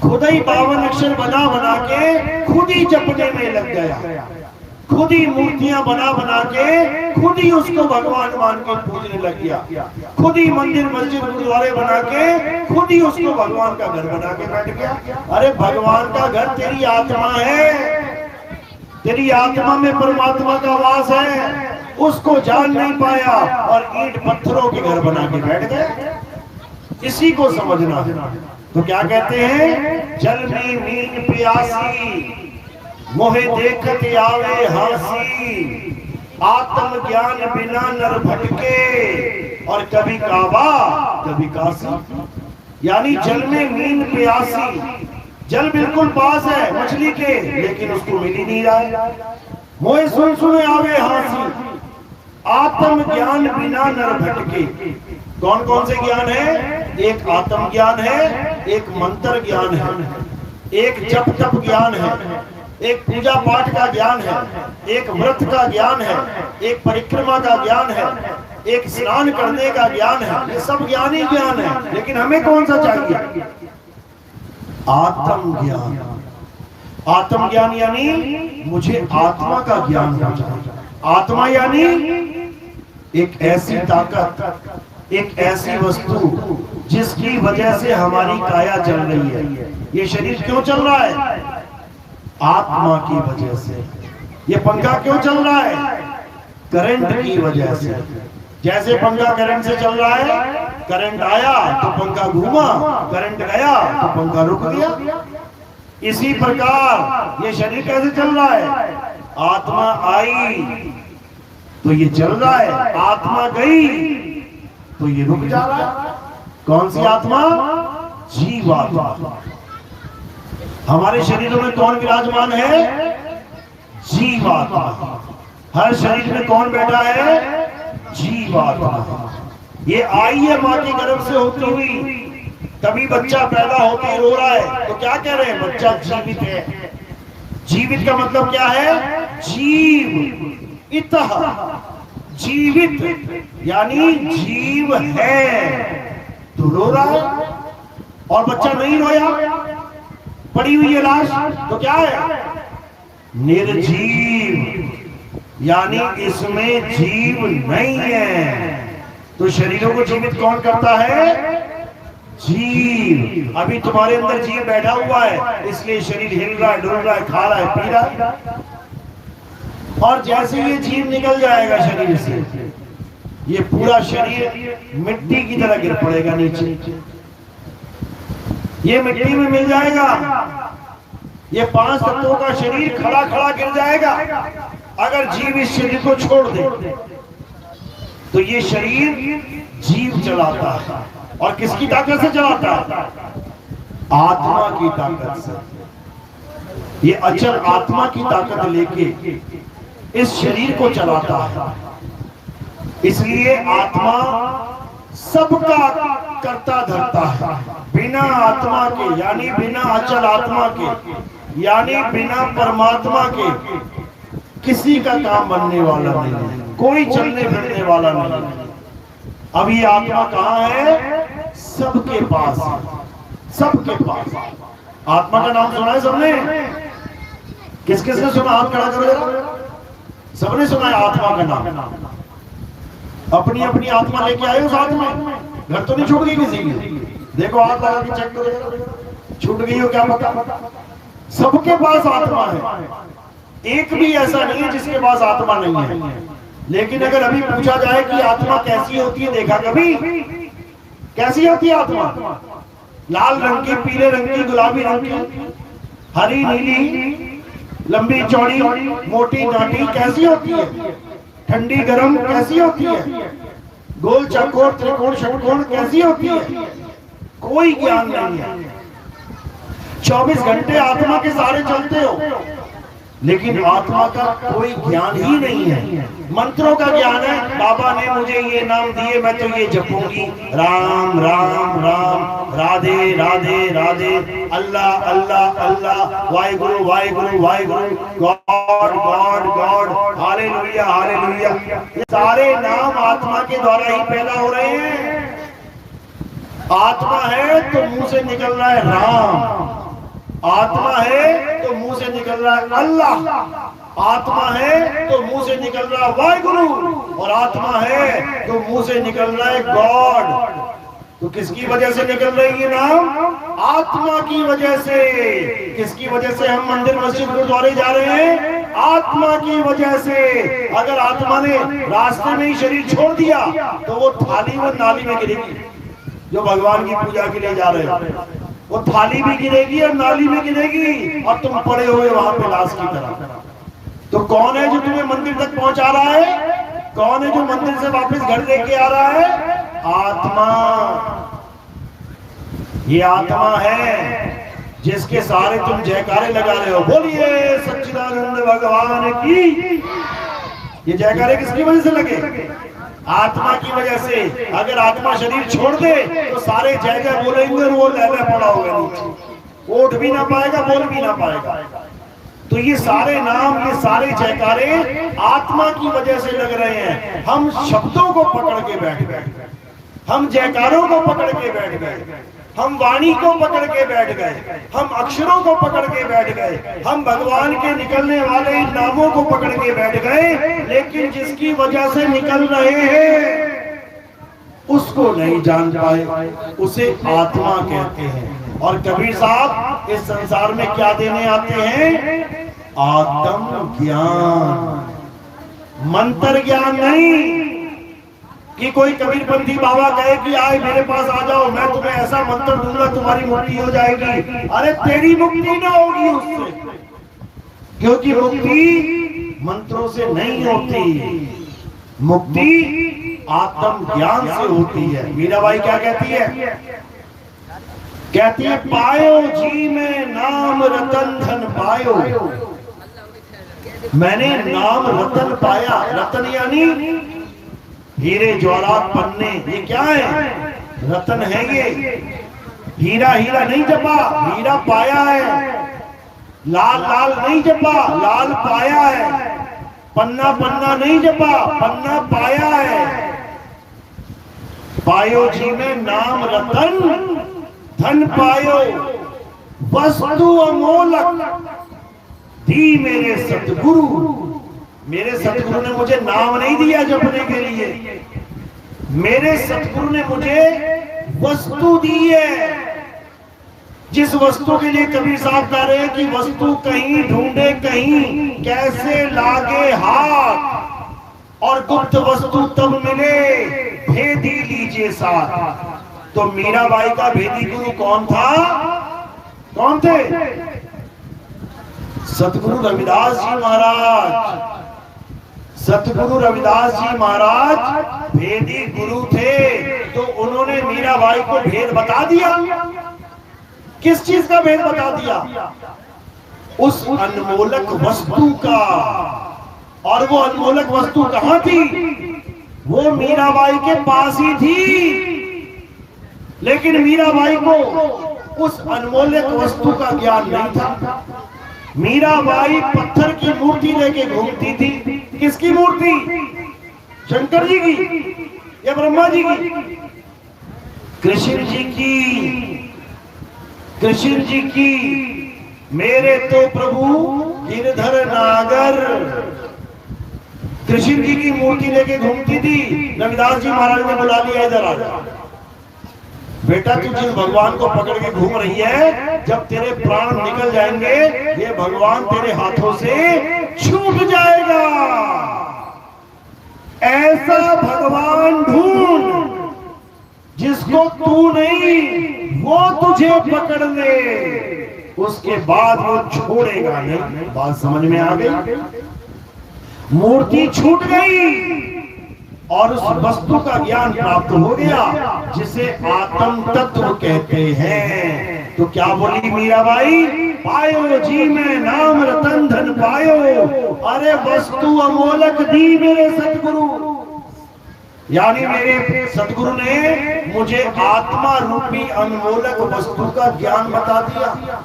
खुद ही 52 अक्षर बना बना के खुद ही जपने में लग गया, खुद ही मूर्तियां बना बना के खुद ही उसको भगवान मान के पूजने लग गया, खुद ही मंदिर मस्जिद गुरुद्वारे बना के खुद ही उसको भगवान का घर बना के बैठ गया। अरे भगवान का घर तेरी आत्मा है, तेरी आत्मा में परमात्मा का वास है। उसको जान नहीं पाया और ईंट पत्थरों के घर बना के बैठ गए। इसी को समझना। तो क्या कहते हैं, जल में मीन प्यासी मोहे देखत आवे हासी, आत्म ज्ञान बिना नर भटके, और कभी काबा कभी काशी। यानी जल में मीन प्यासी, जल बिल्कुल पास है मछली के, लेकिन उसको मिल ही नहीं रहा है। मोहे सुन सुने आवे हासी, आत्म ज्ञान बिना नर भटके। कौन कौन से ज्ञान है? एक आत्म ज्ञान है, एक मंत्र ज्ञान है, एक जप तप ज्ञान है, एक पूजा पाठ का ज्ञान है, एक व्रत का ज्ञान है, एक परिक्रमा का ज्ञान है, एक स्नान करने का ज्ञान है। ये सब ज्ञान ही ज्ञान है, लेकिन हमें कौन सा चाहिए? आत्म ज्ञान। आत्म ज्ञान यानी मुझे आत्मा का ज्ञान हो जाए। आत्मा यानी एक ऐसी ताकत, एक ऐसी वस्तु जिसकी वजह से हमारी काया चल रही है। ये शरीर क्यों चल रहा है? आत्मा की वजह से। ये पंखा क्यों चल रहा है? करंट की वजह से। जैसे पंखा करंट से चल रहा है, करंट आया तो पंखा घूमा, करंट गया तो पंखा रुक गया। इसी प्रकार ये शरीर कैसे चल रहा है? आत्मा आई तो ये चल रहा है, आत्मा गई तो ये रुक जा रहा है। कौन सी आत्मा? जीवात्मा। हमारे शरीरों में कौन विराजमान है? जीवात्मा। हर शरीर में कौन बैठा है? जीवात्मा। ये आई है मां के गर्भ से होती हुई, तभी बच्चा पैदा होकर रो रहा है तो क्या कह रहे हैं? बच्चा जीवित है। जीवित का मतलब क्या है? जीव इतः, जीवित यानी जीव है तो रो रहा है। और बच्चा नहीं रोया, पड़ी हुई है लाश, तो क्या है? निर्जीव, यानी इसमें जीव नहीं है। तो शरीरों को जीवित कौन करता है? जीव। अभी तुम्हारे अंदर जीव बैठा हुआ है, इसलिए शरीर हिल रहा है, डुल रहा है, खा रहा है, पी रहा है। और जैसे ये जीव निकल जाएगा शरीर से, ये पूरा शरीर मिट्टी की तरह गिर पड़ेगा नीचे। ये मिट्टी में मिल जाएगा। ये 5 तत्वों का शरीर खड़ा खड़ा गिर जाएगा। अगर जीव इस शरीर को छोड़ दे तो ये शरीर जीव चलाता है। और किसकी ताकत से चलाता है? आत्मा की ताकत से। ये अचल आत्मा की ताकत लेके इस शरीर को चलाता है। इसलिए आत्मा सबका करता धरता है। बिना आत्मा के, यानी बिना अचल आत्मा के, यानी बिना परमात्मा के किसी का काम बनने वाला नहीं है, कोई चलने फिरने वाला नहीं है। अब ये आत्मा कहाँ है? सबके पास है, सबके पास। आत्मा का नाम सुना है सबने? किस किसने सुना? हाथ खड़ा करो। सबने सुना है आत्मा का नाम? अपनी अपनी आत्मा लेके आए हो साथ में? घर तो नहीं छूट गई किसी की? देखो हाथ लगा के चेक करो, छूट गई हो क्या पता। सबके पास आत्मा है, एक भी ऐसा नहीं है जिसके पास आत्मा नहीं है। लेकिन अगर अभी पूछा जाए कि आत्मा कैसी होती है, देखा कभी? कैसी होती है आत्मा? लाल रंग की, पीले रंग की, गुलाबी रंग की, हरी नीली, लंबी चौड़ी, मोटी नाटी, कैसी होती है? ठंडी गरम कैसी होती है? गोल चौकोर त्रिकोण षटकोण कैसी होती है? कोई ज्ञान नहीं है। 24 घंटे आत्मा के सारे चलते हो, लेकिन आत्मा का कोई ज्ञान ही नहीं है। मंत्रों का ज्ञान है, बाबा ने मुझे ये नाम दिए, मैं तो ये जपूंगी, Ram Ram Ram, Radhe Radhe Radhe, Allah Allah Allah, Waheguru Waheguru Waheguru, God God God, hallelujah hallelujah. ये सारे नाम आत्मा के द्वारा ही पैदा हो रहे हैं। आत्मा है तो मुंह से निकल रहा है राम, आत्मा है तो मुंह से निकल रहा है अल्लाह, आत्मा है तो मुंह से निकल रहा है वाहिगुरु, और आत्मा है तो मुंह से निकल रहा है गॉड। तो किसकी वजह से निकल रही है नाम? आत्मा की वजह से। किसकी वजह से हम मंदिर मस्जिद गुरुद्वारे जा रहे हैं? आत्मा की वजह से। अगर आत्मा ने रास्ते में ही शरीर छोड़ दिया तो वो थाली वो नाली में गिरेगी। जो भगवान की पूजा के लिए जा रहे हो वो थाली भी गिरेगी और नाली में गिरेगी और तुम पड़े हुए वहां पे लाश की तरह। तो कौन है जो तुम्हें मंदिर तक पहुंचा रहा है? कौन है जो मंदिर से वापस घर लेके आ रहा है? आत्मा। ये आत्मा है जिसके सारे तुम जयकारे लगा रहे हो। बोलिए सच्चिदानंद भगवान की। ये जयकारे किसकी वजह से लगे? आत्मा की वजह से। अगर आत्मा शरीर छोड़ दे तो सारे जय जय बोलेंगे और वो लहला पड़ा होगा नीचे, उठ भी ना पाएगा, बोल भी ना पाएगा। तो ये सारे नाम, ये सारे जयकारे आत्मा की वजह से लग रहे हैं। हम शब्दों को पकड़ के बैठ गए, हम जयकारों को पकड़ के बैठ गए, हम वाणी को पकड़ के बैठ गए, हम अक्षरों को पकड़ के बैठ गए, हम भगवान के निकलने वाले इन नामों को पकड़ के बैठ गए। लेकिन जिसकी वजह से निकल रहे हैं उसको नहीं जान पाए, उसे आत्मा कहते हैं। और कबीर साहब इस संसार में क्या देने आते हैं? आत्म ज्ञान, मंत्र ज्ञान नहीं कि कोई कबीरपंथी बाबा कहे कि आए मेरे पास आ जाओ, मैं तुम्हें ऐसा मंत्र दूंगा तुम्हारी मुक्ति हो जाएगी। अरे तेरी मुक्ति ना होगी उससे, क्योंकि मुक्ति मंत्रों से नहीं होती, मुक्ति आत्म ज्ञान से होती है। मीराबाई क्या कहती है? कहती है पायो जी में नाम रतन धन पायो। मैंने नाम रतन पाया। रतन यानी हीरे जवाहरात पन्ने, ये क्या है? रतन है ये। हीरा हीरा नहीं जपा, हीरा पाया है। लाल लाल नहीं जपा, लाल पाया है। पन्ना पन्ना नहीं जपा, पन्ना पाया है। पायो जी में नाम रतन धन पायो, वस्तु अमोलक दी मेरे सतगुरु। मेरे सतगुरु ने मुझे नाम नहीं दिया जपने के लिए, मेरे सतगुरु ने मुझे वस्तु दी है। जिस वस्तु के लिए कबीर साहब कह रहे हैं कि वस्तु कहीं ढूंढे कहीं कैसे लागे हाथ, और गुप्त वस्तु तब मिले भेदी लीजिए साथ। तो मीराबाई का भेदी गुरु कौन था? कौन थे? सतगुरु रविदास जी महाराज। सतगुरु रविदास जी महाराज भेदी गुरु थे। तो उन्होंने मीराबाई को भेद बता दिया। किस चीज का भेद बता दिया? उस अनमोलक वस्तु का। और वो अनमोलक वस्तु कहां थी? वो मीराबाई के पास ही थी। लेकिन मीराबाई को उस अनमोलक वस्तु का ज्ञान नहीं था। मीराबाई पत्थर की मूर्ति लेके घूमती थी। किसकी मूर्ति? शंकर जी की या ब्रह्मा जी की? कृष्ण जी की। कृष्ण जी की। मेरे तो प्रभु गिरधर नागर। कृष्ण जी की मूर्ति लेके घूमती थी। रविदास जी महाराज ने बुला लिया, इधर आ जा बेटा, तू जिस भगवान को पकड़ के घूम रही है, जब तेरे प्राण निकल जाएंगे ये भगवान तेरे हाथों से छूट जाएगा। ऐसा भगवान ढूंढ जिसको तू नहीं वो तुझे पकड़ ले, उसके बाद वो छोड़ेगा नहीं। बात समझ में आ गई? मूर्ति छूट गई और उस वस्तु का ज्ञान प्राप्त हो गया जिसे आत्म तत्व कहते हैं। तो क्या बोली मीराबाई? पायो जी में नाम रतन धन पायो, अरे वस्तु अमोलक दी मेरे सतगुरु। यानी मेरे सतगुरु ने मुझे आत्मा रूपी अनमोलक वस्तु का ज्ञान बता दिया।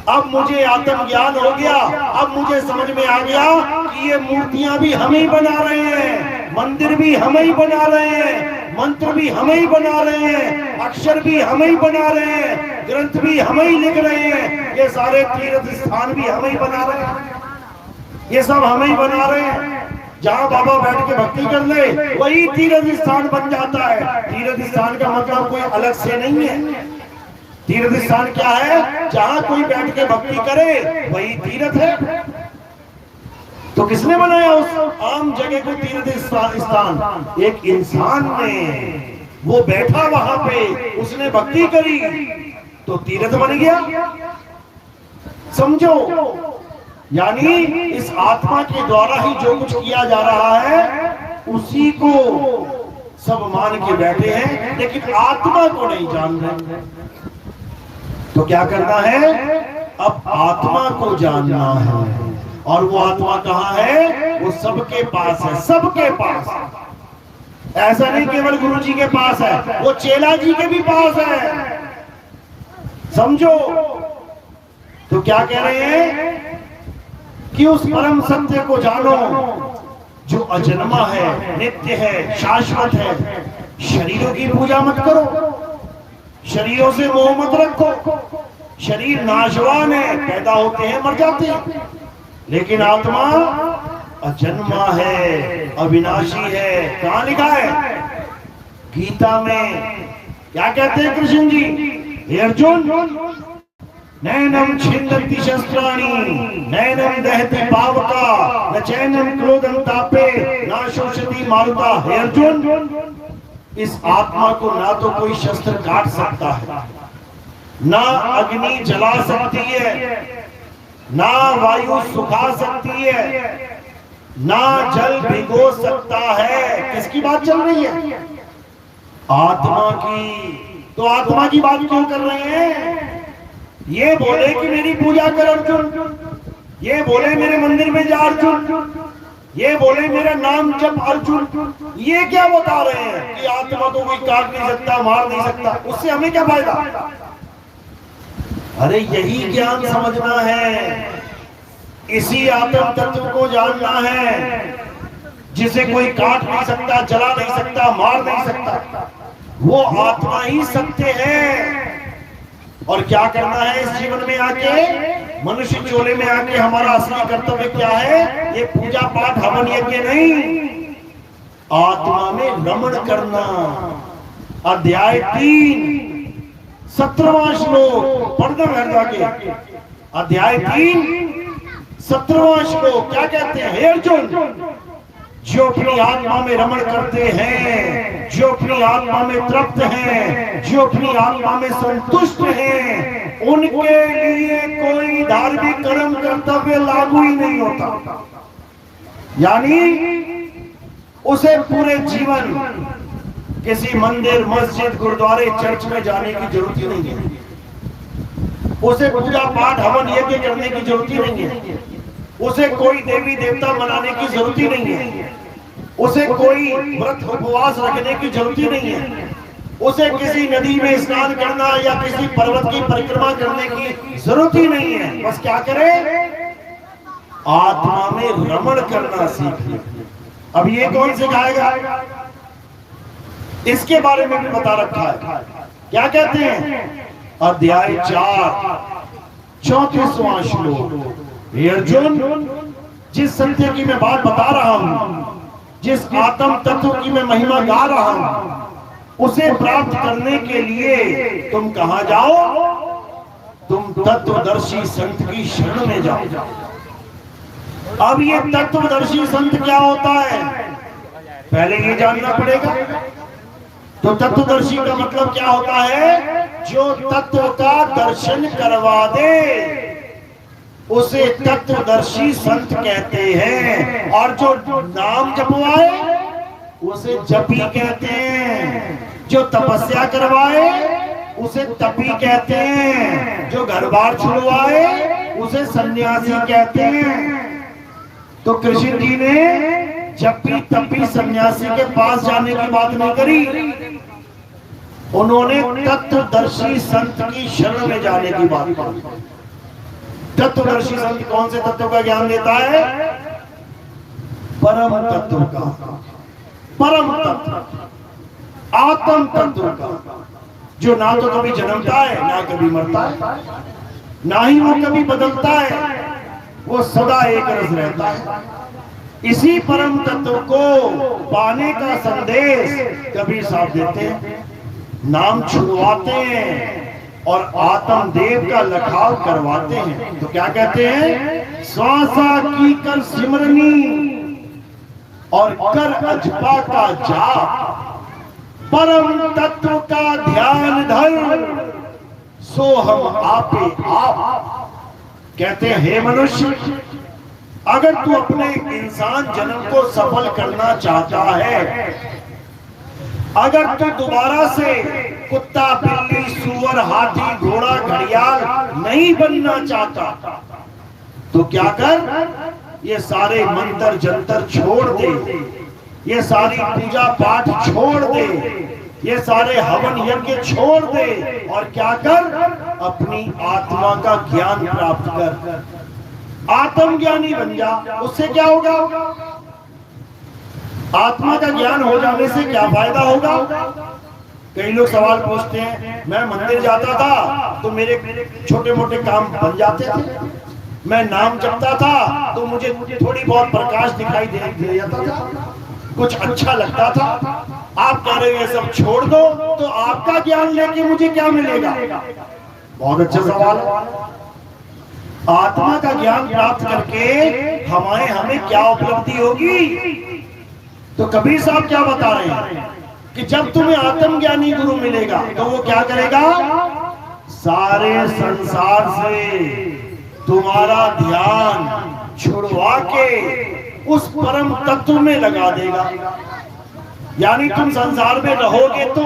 अब मुझे आत्म ज्ञान हो गया। अब मुझे समझ में आ गया कि ये मूर्तियां भी हम ही बना रहे हैं, मंदिर भी हम ही बना रहे हैं, मंत्र भी हम ही बना रहे हैं, अक्षर भी हम ही बना रहे हैं, ग्रंथ भी हम ही लिख रहे हैं, ये सारे तीर्थ स्थान भी हम ही बना रहे हैं, ये सब हम ही बना रहे हैं। जहाँ बाबा बैठ के भक्ति कर ले वही तीर्थ स्थान बन जाता है। तीर्थ स्थान का मतलब कोई अलग से नहीं है। तीर्थ स्थान क्या है? जहां कोई बैठ के भक्ति करे वही तीर्थ है। तो किसने बनाया उस आम जगह को तीर्थ स्थान? एक इंसान ने। वो बैठा वहां पे, उसने भक्ति करी तो तीर्थ बन गया। समझो, यानी इस आत्मा के द्वारा ही जो कुछ किया जा रहा है उसी को सब मान के बैठे हैं, लेकिन आत्मा को नहीं जान रहे। तो क्या करना है? अब आत्मा को जानना है। और वो आत्मा कहां है? वो सबके पास है, सबके पास। ऐसा नहीं केवल गुरु जी के पास है, वो चेला जी के भी पास है। समझो। तो क्या कह रहे हैं कि उस परम सत्य को जानो जो अजन्मा है, नित्य है, शाश्वत है। शरीरों की पूजा मत करो, शरीरों से मोह मत रखो। शरीर नाशवान है, पैदा होते हैं, मर जाते हैं, लेकिन आत्मा अजन्मा है, अविनाशी है। कहां लिखा है? गीता में। क्या कहते हैं कृष्ण जी? हे अर्जुन, नैनम छिन्दन्ति शस्त्राणि नैनम दहति पावका न चैनम क्रोधम तापे न शोषति मारुता। हे अर्जुन, इस आत्मा को ना तो कोई शस्त्र काट सकता है, ना अग्नि जला सकती है, ना वायु सुखा सकती है, ना जल भिगो सकता है। किसकी बात चल रही है? आत्मा की। तो आत्मा की बात क्यों कर रहे हैं? ये बोले कि मेरी पूजा कर अर्जुन, ये बोले मेरे मंदिर में जा अर्जुन, ये बोले मेरा नाम जप अर्जुन। ये क्या बता रहे हैं कि आत्मा को कोई काट नहीं सकता, मार नहीं सकता, उससे हमें क्या फायदा? अरे यही ज्ञान समझना है, इसी आत्म तत्व को जानना है, जिसे कोई काट नहीं सकता, जला नहीं सकता, मार नहीं सकता। वो आत्मा ही सत्य है। और क्या करना है इस जीवन में आके? मनुष्य चोले में आके हमारा असली कर्तव्य क्या है? ये पूजा पाठ हवन यज्ञ नहीं, आत्मा में रमण करना। अध्याय 3 17वां श्लोक पढ़ दो घर जाके। अध्याय 3 17वां श्लोक क्या कहते हैं? हे अर्जुन, जो अपनी आत्मा में रमण करते हैं, जो अपनी आत्मा में तृप्त हैं, जो अपनी आत्मा में संतुष्ट हैं, उनके लिए कोई धार्मिक कर्म कर्तव्य लागू ही नहीं होता। यानी उसे पूरे जीवन किसी मंदिर, मस्जिद, गुरुद्वारे, चर्च में जाने की जरूरत ही नहीं है। उसे पूजा पाठ हवन यज्ञ करने की जरूरत ही नहीं है। उसे कोई देवी देवता मनाने की जरूरत ही नहीं है। उसे कोई व्रत उपवास रखने की जरूरत ही नहीं है। उसे किसी नदी में स्नान करना या किसी पर्वत की परिक्रमा करने की जरूरत ही नहीं है। बस क्या करे? आत्मा में रमण करना सीखे। अब ये कौन सिखाएगा? इसके बारे में भी बता रखा है। क्या कहते हैं? अध्याय 4 34वां श्लोक। हे अर्जुन, जिस सत्य की मैं बात बता रहा हूं, जिस आत्म तत्व की मैं महिमा गा रहा हूं, उसे प्राप्त करने के लिए तुम कहां जाओ? तुम तत्वदर्शी संत की शरण में जाओ। अब ये तत्वदर्शी संत क्या होता है? पहले ये जानना पड़ेगा। तो तत्वदर्शी का मतलब क्या होता है? जो तत्व का दर्शन करवा दे उसे तत्वदर्शी संत कहते हैं। और जो नाम जपवाए उसे जपी कहते हैं। जो तपस्या करवाए उसे तपी कहते हैं। जो घर बार छुड़वाए उसे सन्यासी कहते हैं। तो कृष्ण जी ने जपी तपी सन्यासी के पास जाने की बात नहीं करी, उन्होंने तत्वदर्शी संत की शरण में जाने की बात करी। तत्वदर्शी संत कौन से तत्व का ज्ञान देता है? परम तत्व का, परम तत्व, आत्म तत्व का, जो ना तो कभी जन्मता है ना कभी मरता है, ना ही वो कभी बदलता है, वो सदा एक रस रहता है। इसी परम तत्व को पाने का संदेश कबीर साहब देते हैं। नाम छुड़वाते हैं, और आत्मदेव का लखाव करवाते हैं तो क्या कहते हैं, श्वासा की कर सिमरनी और कर अजपा का जाप, परम तत्व का ध्यान धर, सो हम आपे आप। कहते हैं हे मनुष्य, अगर तू अपने इंसान जन्म को सफल करना चाहता है, अगर तू दोबारा से कुत्ता, बिल्ली, सूअर, हाथी, घोड़ा, घड़ियाल नहीं बनना चाहता, तो क्या कर, ये सारे मंत्र जंतर छोड़ दे, ये सारी पूजा पाठ छोड़ दे, ये सारे हवन यज्ञ छोड़ दे और क्या कर, अपनी आत्मा का ज्ञान प्राप्त कर, आत्मज्ञानी बन जा। उससे क्या होगा, आत्मा का ज्ञान हो जाने से क्या फायदा होगा। कई लोग सवाल पूछते हैं, मैं मंदिर जाता था तो मेरे छोटे मोटे काम बन जाते थे, मैं नाम जपता था तो मुझे थोड़ी बहुत प्रकाश दिखाई दे जाता था, कुछ अच्छा लगता था। आप कह रहे हो ये सब छोड़ दो, तो आपका ज्ञान लेके मुझे क्या मिलेगा। बहुत अच्छा सवाल है। आत्मा का ज्ञान प्राप्त करके हमें क्या उपलब्धि होगी। तो कबीर साहब क्या बता रहे हैं कि जब तुम्हें आत्मज्ञानी गुरु मिलेगा तो वो क्या करेगा, सारे संसार से तुम्हारा ध्यान छुड़वा के उस परम तत्व में लगा देगा। यानी तुम संसार में रहोगे तो,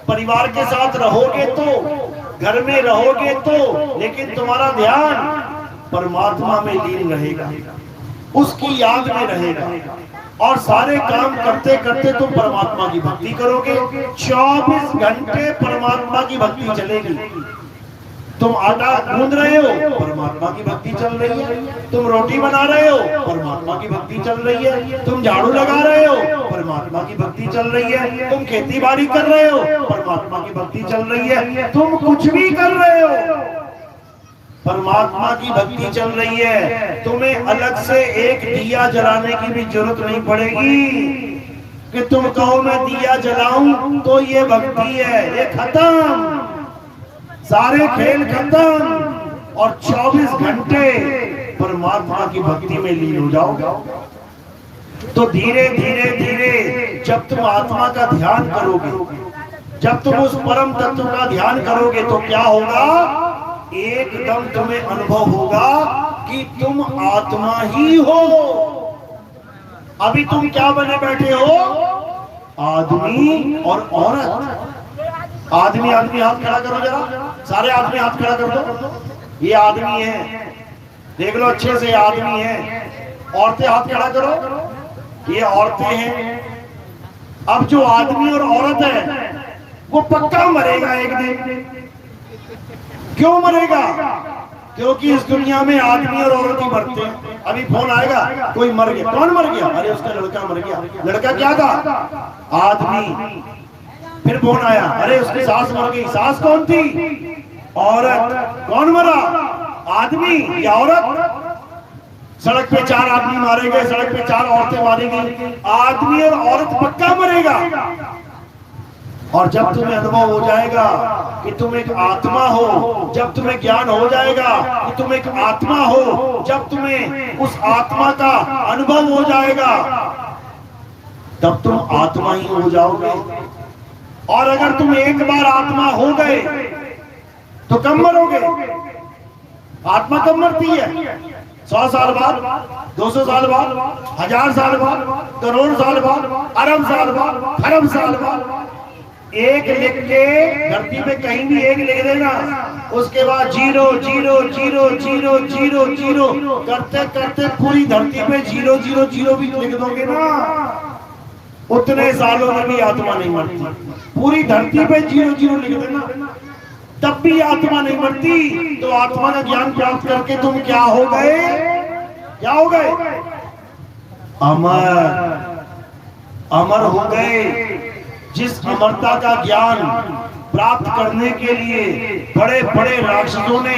परिवार के साथ रहोगे तो, घर में रहोगे तो, लेकिन तुम्हारा ध्यान परमात्मा में लीन रहेगा, उसकी याद में रहेगा और सारे काम करते करते तुम परमात्मा की भक्ति करोगे। 24 घंटे परमात्मा की भक्ति चलेगी। तुम आटा गूंद रहे हो, परमात्मा की भक्ति चल रही है। तुम रोटी बना रहे हो, परमात्मा की भक्ति चल रही है। तुम झाड़ू लगा रहे हो, परमात्मा की भक्ति चल रही है। तुम खेती बाड़ी कर रहे हो, परमात्मा की भक्ति चल रही है। तुम कुछ भी कर रहे हो, परमात्मा की भक्ति चल रही है। तुम्हें अलग से एक दिया जलाने की भी जरूरत नहीं पड़ेगी कि तुम कहो मैं दिया जलाऊं तो ये भक्ति है। ये खत्म, सारे खेल खत्म और 24 घंटे परमात्मा की भक्ति में लीन हो जाओ। तो धीरे धीरे धीरे जब तुम आत्मा का ध्यान करोगे, जब तुम उस परम तत्व का ध्यान करोगे तो क्या होगा, एकदम तुम्हें अनुभव होगा कि तुम आत्मा ही हो। अभी तुम क्या बने बैठे हो, आदमी और औरत। आदमी आदमी हाथ खड़ा करो जरा, सारे आदमी हाथ खड़ा कर दो। ये आदमी है, देख लो अच्छे से, आदमी है। औरतें हाथ खड़ा करो, ये औरतें हैं। अब जो आदमी और औरत है वो पक्का मरेगा एक दिन। क्यों मरेगा, क्योंकि इस दुनिया में आदमी और औरत ही मरते हैं। अभी फोन आएगा, कोई मर गया, कौन मर गया, अरे उसका लड़का मर गया। लड़का क्या था, आदमी। फिर फोन आया, अरे उसकी सास मर गई, सास कौन थी, औरत। कौन मरा, आदमी या औरत। सड़क पे 4 आदमी मारे गए, सड़क पे 4 औरतें मारी गई, आदमी और औरत पक्का मरेगा। और जब तुम्हें अनुभव हो जाएगा कि तुम एक आत्मा हो, जब तुम्हें ज्ञान हो जाएगा कि तुम एक आत्मा हो, जब तुम्हें उस आत्मा का अनुभव हो जाएगा तब तुम आत्मा ही हो जाओगे। और अगर तुम एक बार आत्मा हो गए तो कब मरोगे, आत्मा कब मरती है, 100 साल बाद, 200 साल बाद, 1000 साल बाद, करोड़ साल बाद, अरब साल बाद, खरब साल बाद। एक लिख के धरती पे कहीं भी एक लिख देना, उसके बाद 0 0 0 0 0 0 करते करते पूरी धरती पे 0 0 0 भी लिख दोगे ना, उतने सालों में भी आत्मा नहीं मरती। पूरी धरती पे 0 0 लिख देना, तब भी आत्मा नहीं मरती। तो आत्मा का ज्ञान प्राप्त करके तुम क्या हो गए, क्या हो गए, अमर। अमर हो गए। जिस अमरता का ज्ञान प्राप्त करने के लिए बड़े बड़े राक्षसों ने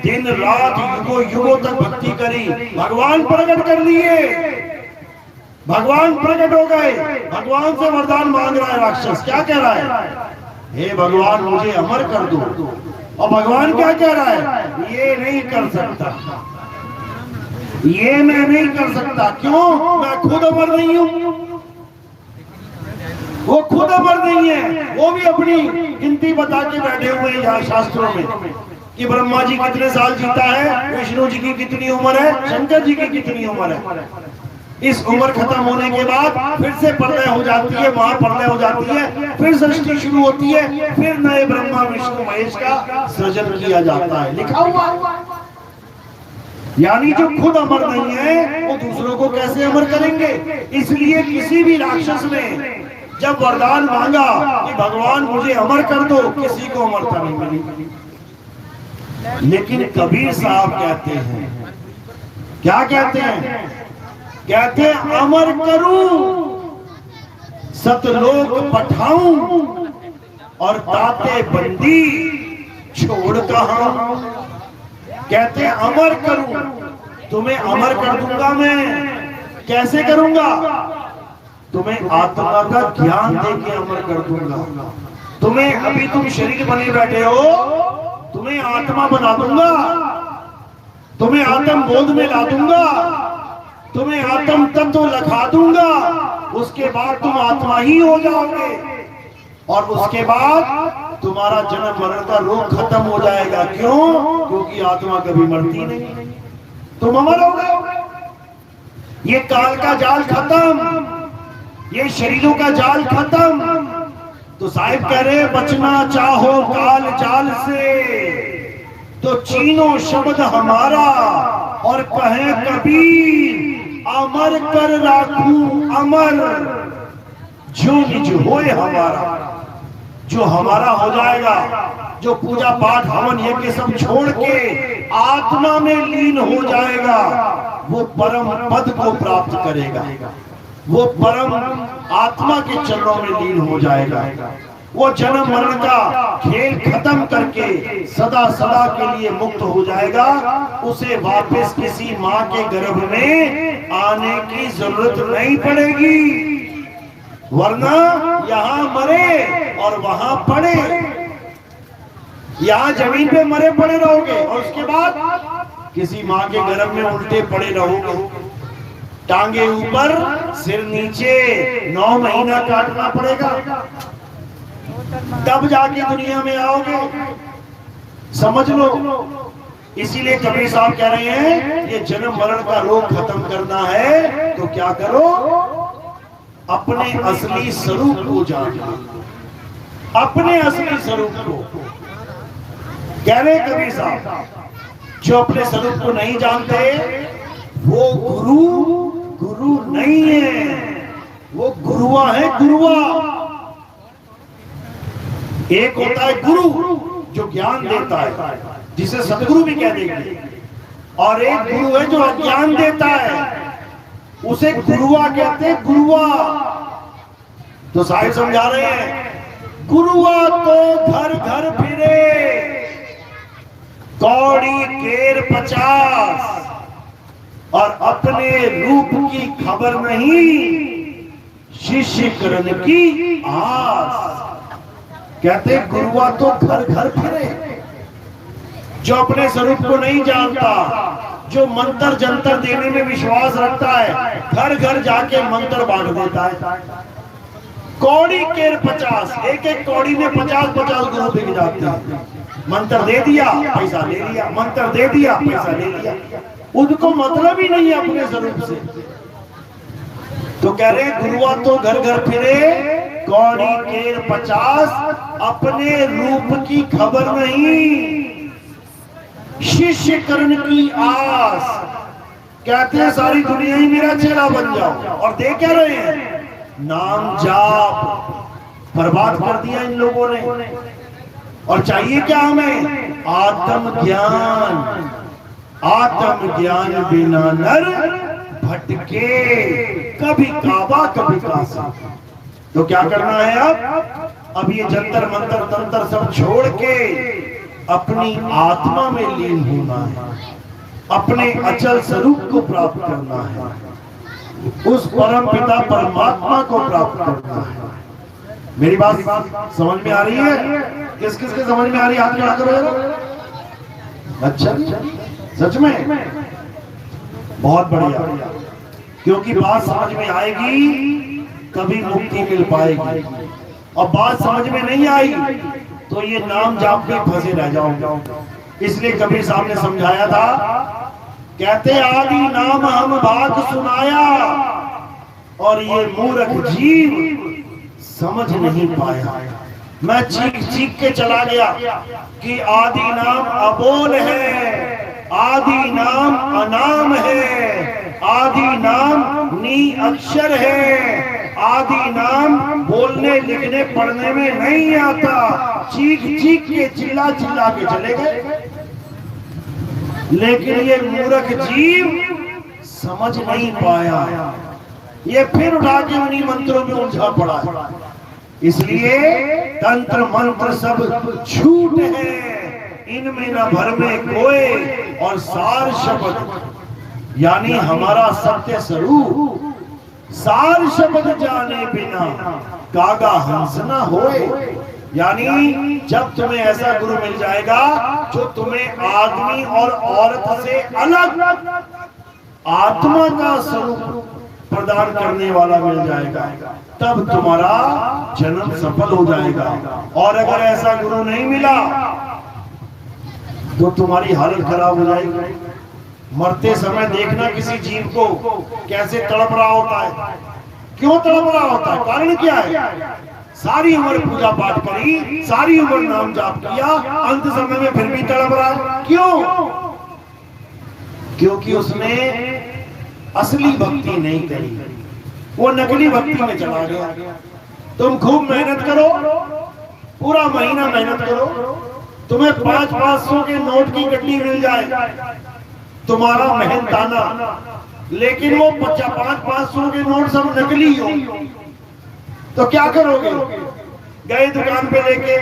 दिन रात युगों युगों तक भक्ति करी, भगवान प्रकट कर लिए, भगवान प्रकट हो गए। भगवान से वरदान मांग रहा है राक्षस, क्या कह रहा है, हे भगवान मुझे अमर कर दो। और भगवान क्या कह रहा है, ये नहीं कर सकता, ये मैं नहीं कर सकता। क्यों? मैं खुद अमर नहीं हूं। वो खुद अमर नहीं है, वो भी अपनी गिनती बता के बैठे हुए हैं यहाँ शास्त्रों में कि ब्रह्मा जी कितने साल जीता है, विष्णु जी की कितनी उम्र है, शंकर जी की कितनी उम्र है। इस उम्र खत्म होने के बाद फिर से प्रलय हो जाती है, महाप्रलय हो जाती है, फिर सृष्टि शुरू होती है, फिर नए ब्रह्मा विष्णु महेश का सृजन किया जाता है, लिखा हुआ। यानी जो खुद अमर नहीं है वो दूसरों को कैसे अमर करेंगे। इसलिए किसी भी राक्षस ने जब वरदान मांगा कि भगवान मुझे अमर कर दो, किसी को अमरता नहीं मिली। लेकिन कबीर साहब कहते हैं, क्या कहते हैं? कहते हैं अमर करूं, सतलोक पठाऊं, और ताते बंदी छोड़ कहां। कहते हैं अमर करूं, तुम्हें अमर कर दूंगा मैं। कैसे करूंगा? तुम्हें आत्मा का ज्ञान देके अमर कर दूंगा। तुम्हें, अभी तुम शरीर बने बैठे हो, तुम्हें आत्मा बना दूंगा, तुम्हें आत्म बोध में ला दूंगा, तुम्हें आत्म तत्व लखा दूंगा। उसके बाद तुम आत्मा ही हो जाओगे, और उसके बाद तुम्हारा जन्म मरण का रोग खत्म हो जाएगा। क्यों? क्योंकि आत्मा कभी मरती नहीं, तुम अमर हो गए। ये काल का जाल खत्म, ये शरीरों का जाल खत्म। तो साहिब कह रहे बचना चाहो काल जाल से, तो चीनो शब्द हमारा, और कहे कबीर अमर कर राखूं अमर, जो निज होए हमारा। जो हमारा हो जाएगा, जो पूजा पाठ हवन यज्ञ सब छोड़ के आत्मा में लीन हो जाएगा, वो परम पद को प्राप्त करेगा, वो परम आत्मा के चरणों में लीन हो जाएगा। वो जन्म मरण का खेल खत्म करके सदा सदा के लिए मुक्त हो जाएगा। उसे वापस किसी माँ के गर्भ में आने की जरूरत नहीं पड़ेगी, वरना यहाँ मरे और वहां पड़े। यहाँ जमीन पे मरे पड़े रहोगे, और उसके बाद किसी माँ के गर्भ में उल्टे पड़े रहोगे, टांगे ऊपर सिर नीचे, 9 महीना काटना पड़ेगा, तब जाके दुनिया में आओगे। समझ लो। इसीलिए कबीर साहब कह रहे हैं ये जन्म मरण का रोग खत्म करना है तो क्या करो, अपने असली स्वरूप को जानो, अपने असली स्वरूप को। कह रहे कबीर साहब, जो अपने स्वरूप को नहीं जानते वो गुरु नहीं है, वो गुरुआ है, गुरुआ। एक होता है गुरु जो ज्ञान देता है, जिसे सतगुरु भी कह देंगे, और एक गुरु है जो अज्ञान देता है, उसे गुरुआ कहते हैं, गुरुआ। तो साहिब समझा रहे हैं, गुरुआ तो घर घर फिरे, कौड़ी केर 50, और अपने रूप की खबर नहीं, शिष्य करण की आस। कहते गुरुआ तो घर घर फिरे, जो अपने स्वरूप को नहीं जानता, जो मंत्र जंतर देने में विश्वास रखता है, घर घर जाके मंत्र बांट देता है। कौड़ी केर 50, एक एक कौड़ी में 50-50 गुरु बिक जाते हैं। मंत्र दे दिया, पैसा ले लिया, मंत्र दे दिया, पैसा ले लिया, उनको मतलब ही नहीं है अपने स्वरूप से। तो कह रहे गुरुआ तो घर घर फिरे, कौड़ी केर 50, अपने रूप की खबर नहीं, शिष्य करण की आस। कहते हैं सारी दुनिया ही मेरा चेला बन जाओ, और दे क्या रहे हैं, नाम जाप। बर्बाद कर दिया इन लोगों ने। और चाहिए क्या हमें, आत्म ज्ञान। आत्म ज्ञान बिना नर भटके, कभी काबा कभी कासा। तो क्या करना है अब ये जंतर मंतर तंत्र सब छोड़ के अपनी आत्मा में लीन होना है, अपने अचल स्वरूप को प्राप्त करना है, उस परम पिता परमात्मा को प्राप्त करना है। मेरी बात समझ में आ रही है? किस किस के समझ में आ रही है? हाथ खड़ा करो। अच्छा, सच में बहुत बढ़िया, क्योंकि बात समझ में आएगी तभी मुक्ति मिल पाएगी, और बात समझ में नहीं आई तो ये नाम जाप में फंसे रह जाओगे। इसलिए कबीर साहब ने समझाया था, कहते आदि नाम हम भाग सुनाया, और ये मूर्ख जीव समझ नहीं पाया। मैं चीख चीख के चला गया कि आदि नाम अबोल है, आदि नाम अनाम है, आदि नाम नी अक्षर है, आदि नाम बोलने लिखने पढ़ने में नहीं आता। चीख चीख के चिल्ला चिल्ला के चले गए, लेकिन ये मूर्ख जीव समझ नहीं पाया। ये फिर उठा के उन्हीं मंत्रों में उलझा पड़ा। इसलिए तंत्र मंत्र सब झूठ है, इनमें न भर में कोई, और सार शब्द यानी हमारा सत्य स्वरूप, सार शब्द जाने बिना कागा हंस न होए। यानी जब तुम्हें ऐसा गुरु मिल जाएगा जो तुम्हें आदमी और औरत से अलग आत्मा का स्वरूप प्रदान करने वाला मिल जाएगा, तब तुम्हारा जन्म सफल हो जाएगा। और अगर ऐसा गुरु नहीं मिला तो तुम्हारी हालत खराब हो जाएगी। मरते समय देखना किसी जीव को कैसे तड़प रहा होता है। क्यों तड़प रहा होता है? कारण क्या है? सारी उम्र पूजा पाठ करी, सारी उम्र नाम जाप किया, अंत समय में फिर भी तड़प रहा है। क्यों? क्योंकि उसने असली भक्ति नहीं करी, वो नकली भक्ति में चला गया। तुम खूब मेहनत करो, पूरा महीना मेहनत करो, तुम्हें 500-500 के नोट की गड्डी मिल जाए, तुम्हारा मेहनताना, लेकिन वो 500 के नोट सब नकली हो, तो क्या करोगे? गए दुकान पे लेके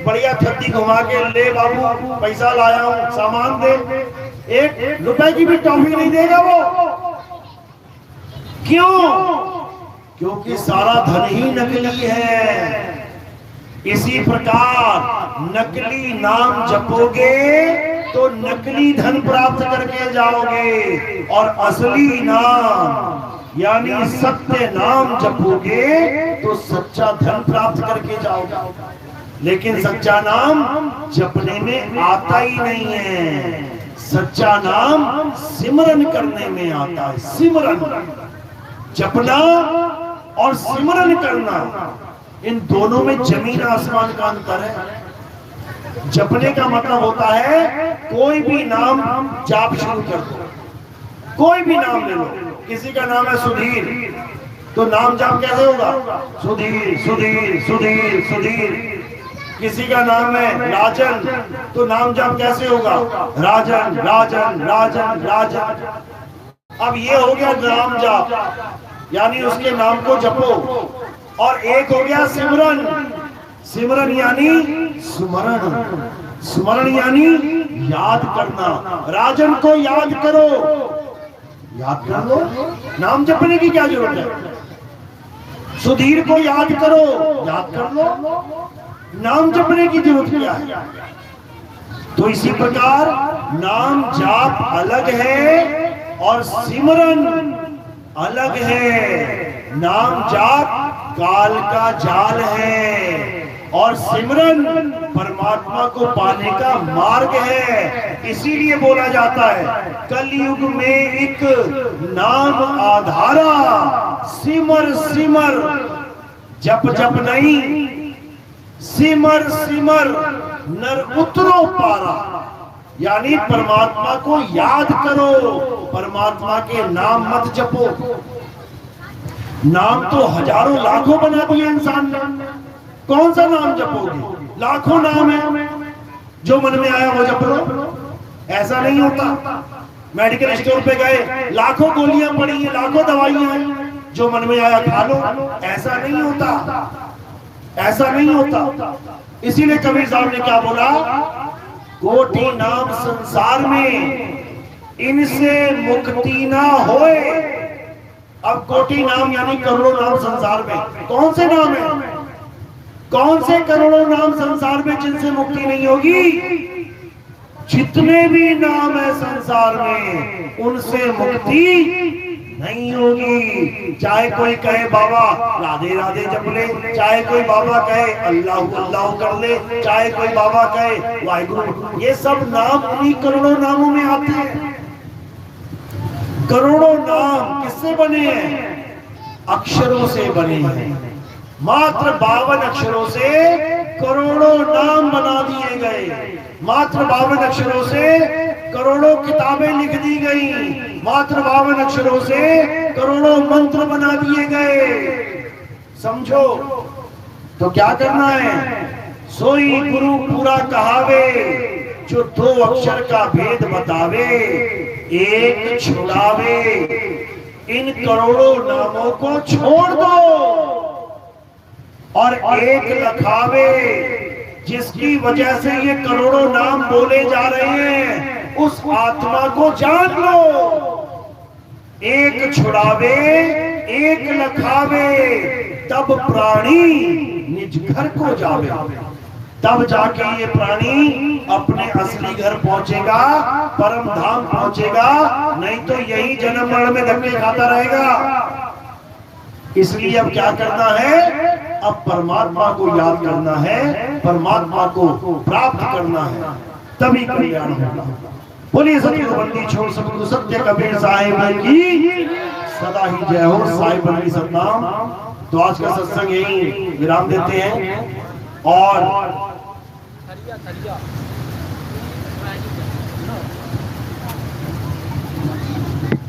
बढ़िया थर्दी घुमा के, ले बाबू पैसा लाया हूं, सामान दे, 1 रुपए की भी टॉफी नहीं देगा वो। क्यों? क्योंकि सारा धन ही नकली है। इसी प्रकार नकली नाम जपोगे तो नकली धन प्राप्त करके जाओगे, और असली नाम यानी सत्य नाम जपोगे तो सच्चा धन प्राप्त करके जाओगे। लेकिन सच्चा नाम जपने में आता ही नहीं है। सच्चा नाम सिमरन करने में आता है। सिमरन, जपना और सिमरन करना, इन दोनों में जमीन आसमान का अंतर है। जपने का मतलब होता है कोई भी नाम जाप शुरू कर दो, कोई भी नाम ले लो। किसी का नाम है सुधीर, तो नाम जाप कैसे होगा? सुधीर सुधीर सुधीर सुधीर। किसी का नाम है राजन, तो नाम जाप कैसे होगा? राजन राजन राजन राजन। अब ये हो गया नाम जाप, यानी उसके नाम को जपो। और एक हो गया सिमरन, सिमरन यानी स्मरण, स्मरण यानी याद करना। राजन को याद करो, याद कर लो, नाम जपने की क्या जरूरत है? सुधीर को याद करो, याद कर लो, नाम जपने की जरूरत क्या है? तो इसी प्रकार नाम जाप अलग है और सिमरन अलग है। नाम जाप काल का जाल है और सिमरन परमात्मा को पाने का मार्ग है। इसीलिए बोला जाता है कलयुग में एक नाम आधारा, सिमर सिमर, जप जप नहीं, सिमर सिमर नर उतरो पारा। यानी परमात्मा को याद करो, परमात्मा के नाम मत जपो। नाम तो हजारों लाखों बना दिए इंसान ने, कौन सा नाम जपोगे? लाखों नाम है, जो मन में आया वो जप लो। ऐसा नहीं होता। मेडिकल स्टोर पे गए, लाखों गोलियां पड़ी हैं, लाखों दवाइयां हैं, जो मन में आया खा लो। ऐसा नहीं होता, ऐसा नहीं होता। इसीलिए कबीर साहब ने क्या बोला? कोटि नाम संसार में, इनसे मुक्ति ना होए। अब कोटि नाम यानी करोड़ों नाम संसार में, कौन से नाम है? कौन से करोड़ों नाम संसार में जिनसे मुक्ति नहीं होगी? जितने भी नाम है संसार में उनसे मुक्ति नहीं होगी। चाहे कोई कहे बाबा राधे राधे जप ले, चाहे कोई बाबा कहे अल्लाह अल्लाह कर ले, चाहे कोई बाबा कहे वाहिगुरु, ये सब नाम उन्हीं करोड़ों नामों में आते हैं। करोड़ों नाम किससे बने हैं? अक्षरों से बने हैं। मात्र 52 अक्षरों से करोड़ों नाम बना दिए गए। मात्र 52 अक्षरों से करोड़ों किताबें लिख दी गई। मात्र 52 अक्षरों से करोड़ों मंत्र बना दिए गए। समझो तो क्या करना है? सोई गुरु पूरा कहावे, जो 2 अक्षर का भेद बतावे, एक छुड़ावे। इन करोड़ों नामों को छोड़ दो और एक लखावे। जिसकी वजह से ये करोड़ों नाम बोले जा रहे हैं, उस आत्मा को जान लो। एक छुड़ावे एक लखावे, तब प्राणी निज घर को जावे। तब जाके ये प्राणी अपने असली घर पहुंचेगा, परम धाम पहुंचेगा। नहीं तो यही जन्म मरण में धक्के खाता रहेगा। इसलिए अब क्या करना है? अब परमात्मा को याद करना है, परमात्मा को प्राप्त करना है, तभी कल्याण होगा। बोलिए सतगुरु बंदी छोड़ सतगुरु सत्य कबीर साहिब की सदा ही जय हो। साहिब बंदी सतनाम। तो आज का सत्संग यही विराम देते हैं और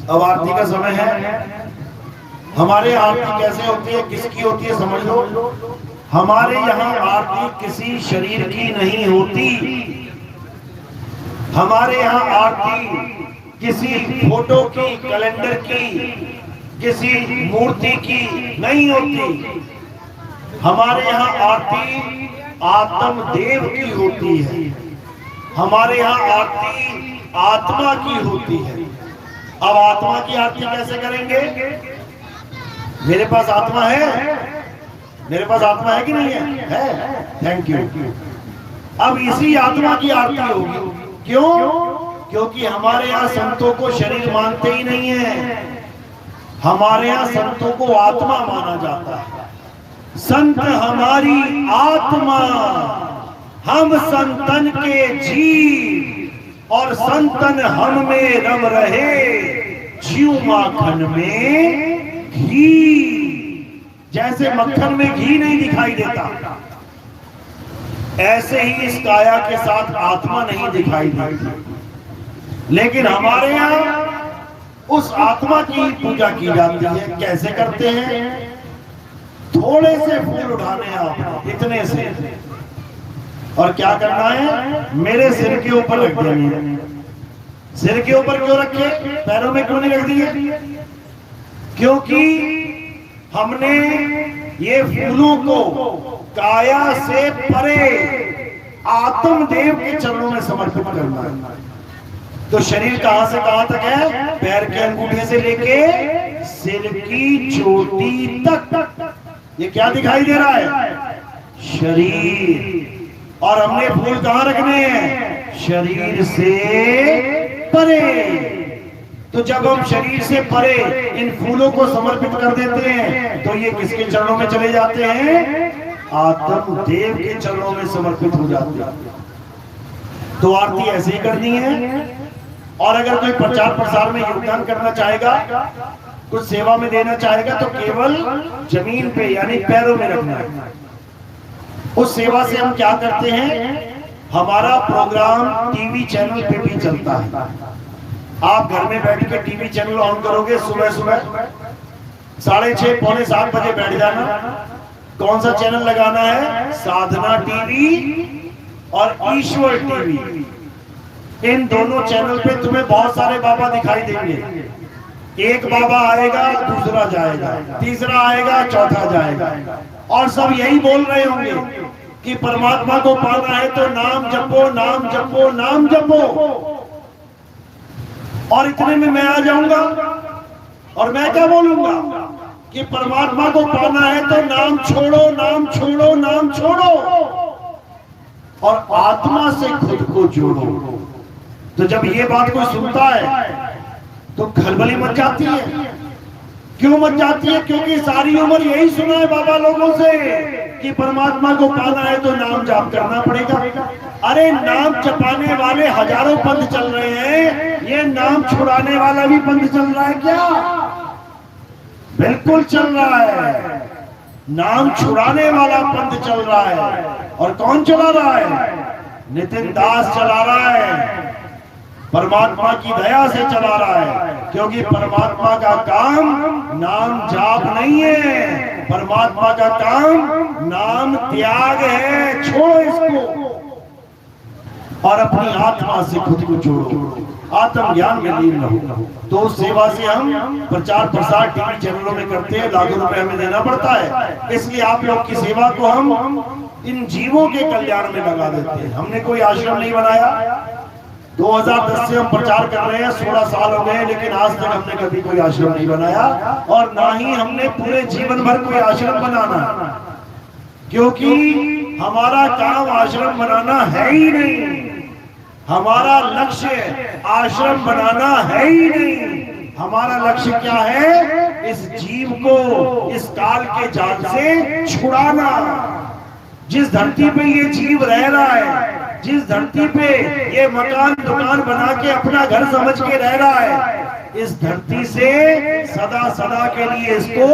अब आरती का समय है। हमारे आरती कैसे होती है, किसकी होती है समझ लो। हमारे यहाँ आरती किसी शरीर की नहीं होती। हमारे यहाँ आरती किसी फोटो की, कैलेंडर की, किसी मूर्ति की नहीं होती। हमारे यहाँ आरती आत्मदेव की होती है। हमारे यहाँ आरती आत्मा की होती है। अब आत्मा की आरती कैसे करेंगे? मेरे पास आत्मा है, मेरे पास आत्मा है कि नहीं है? है। Thank you. अब इसी आत्मा की आरती होगी। क्यों? क्योंकि हमारे यहाँ संतों को शरीर मानते ही नहीं है। हमारे यहाँ संतों को आत्मा माना जाता है। संत हमारी आत्मा, हम संतन के जीव, और संतन हम में रम रहे, जीव माखन में घी। जैसे मक्खन में घी नहीं दिखाई देता, ऐसे ही इस काया के साथ आत्मा नहीं दिखाई देती। लेकिन हमारे यहाँ उस आत्मा की पूजा की जाती है। कैसे करते हैं? थोड़े से फूल उठाने आप, इतने से, और क्या करना है? मेरे सिर के ऊपर रख देंगे। सिर के ऊपर क्यों रखे? पैरों में क्यों नहीं रख दिए? क्योंकि हमने ये फूलों को काया से परे आत्मदेव के चरणों में समर्पित करना है। तो शरीर कहां से कहां तक है? पैर के अंगूठे से लेके सिर की चोटी तक। ये क्या दिखाई दे रहा है? शरीर। और हमने फूल कहां रखने हैं? शरीर से परे। तो जब हम शरीर से परे इन फूलों को समर्पित कर देते हैं, तो ये किसके चरणों में चले जाते हैं? आत्मदेव के चरणों में समर्पित हो जाते हैं। तो आरती ऐसे ही करनी है। और अगर कोई प्रचार प्रसार में योगदान करना चाहेगा, कुछ सेवा में देना चाहेगा, तो केवल जमीन पे यानी पैरों में रखना है। उस सेवा से हम क्या करते हैं? हमारा प्रोग्राम टीवी चैनल पे भी चलता है। आप घर में बैठ के टीवी चैनल ऑन करोगे, सुबह सुबह 6:30 पौने 7 बजे बैठ जाना। कौन सा चैनल लगाना है? साधना टीवी और ईश्वर टीवी। इन दोनों चैनल पे तुम्हें बहुत सारे बाबा दिखाई देंगे। एक बाबा आएगा, दूसरा जाएगा, तीसरा आएगा, चौथा जाएगा, और सब यही बोल रहे होंगे कि परमात्मा को पाना है तो नाम जपो, नाम जपो, नाम जपो। और इतने में मैं आ जाऊंगा और मैं क्या बोलूंगा? कि परमात्मा को पाना है तो नाम छोड़ो, नाम छोड़ो, नाम छोड़ो और आत्मा से खुद को जोड़ो। तो जब ये बात कोई सुनता है तो खलबली मच जाती है। क्यों मच जाती है? क्योंकि सारी उम्र यही सुना है बाबा लोगों से कि परमात्मा को पाना है तो नाम जाप करना पड़ेगा। अरे नाम जपाने वाले हजारों पंथ चल रहे हैं, ये नाम छुड़ाने वाला भी पंथ चल रहा है क्या? बिल्कुल चल रहा है। नाम छुड़ाने वाला पंथ चल रहा है। और कौन चला रहा है? नितिन दास चला रहा है। परमात्मा की दया से चला रहा है, क्योंकि परमात्मा का काम नाम जाप नहीं है, परमात्मा का काम नाम त्याग है। छोड़ो इसको और अपनी आत्मा से खुद को जोड़ो, आत्म ज्ञान में लीन रहो। तो उस सेवा से हम प्रचार प्रसार टीवी चैनलों में करते हैं, लाखों रुपए हमें देना पड़ता है। इसलिए आप लोग की सेवा को हम इन जीवों के कल्याण में लगा देते हैं। हमने कोई आश्रम नहीं बनाया। 2010 से हम प्रचार कर रहे हैं, 16 साल हो गए, लेकिन आज तक हमने कभी कोई आश्रम नहीं बनाया और ना ही हमने पूरे जीवन भर कोई आश्रम बनाना, क्योंकि हमारा काम आश्रम बनाना है ही नहीं। हमारा लक्ष्य आश्रम बनाना है ही नहीं। हमारा लक्ष्य क्या है? इस जीव को इस काल के जाल से छुड़ाना। जिस धरती पे ये जीव रह रहा है, जिस धरती पे ये मकान दुकान बना के अपना घर समझ के रह रहा है, इस धरती से सदा सदा के लिए इसको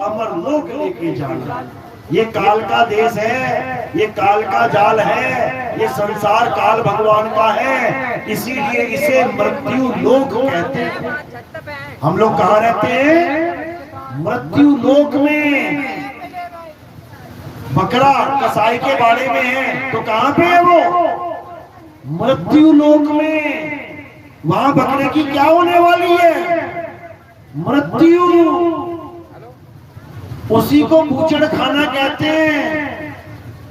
अमर लोक लेके जाना। ये काल का देश है, ये काल का जाल है, ये संसार काल भगवान का है, इसीलिए इसे मृत्यु लोक कहते हैं। हम लोग कहाँ रहते हैं? मृत्यु लोक में। बकरा कसाई के बाड़े में है तो कहां पे है वो? मृत्यु लोक में। वहां बकरे की क्या होने वाली है? मृत्यु। उसी को बूचड़ खाना कहते हैं।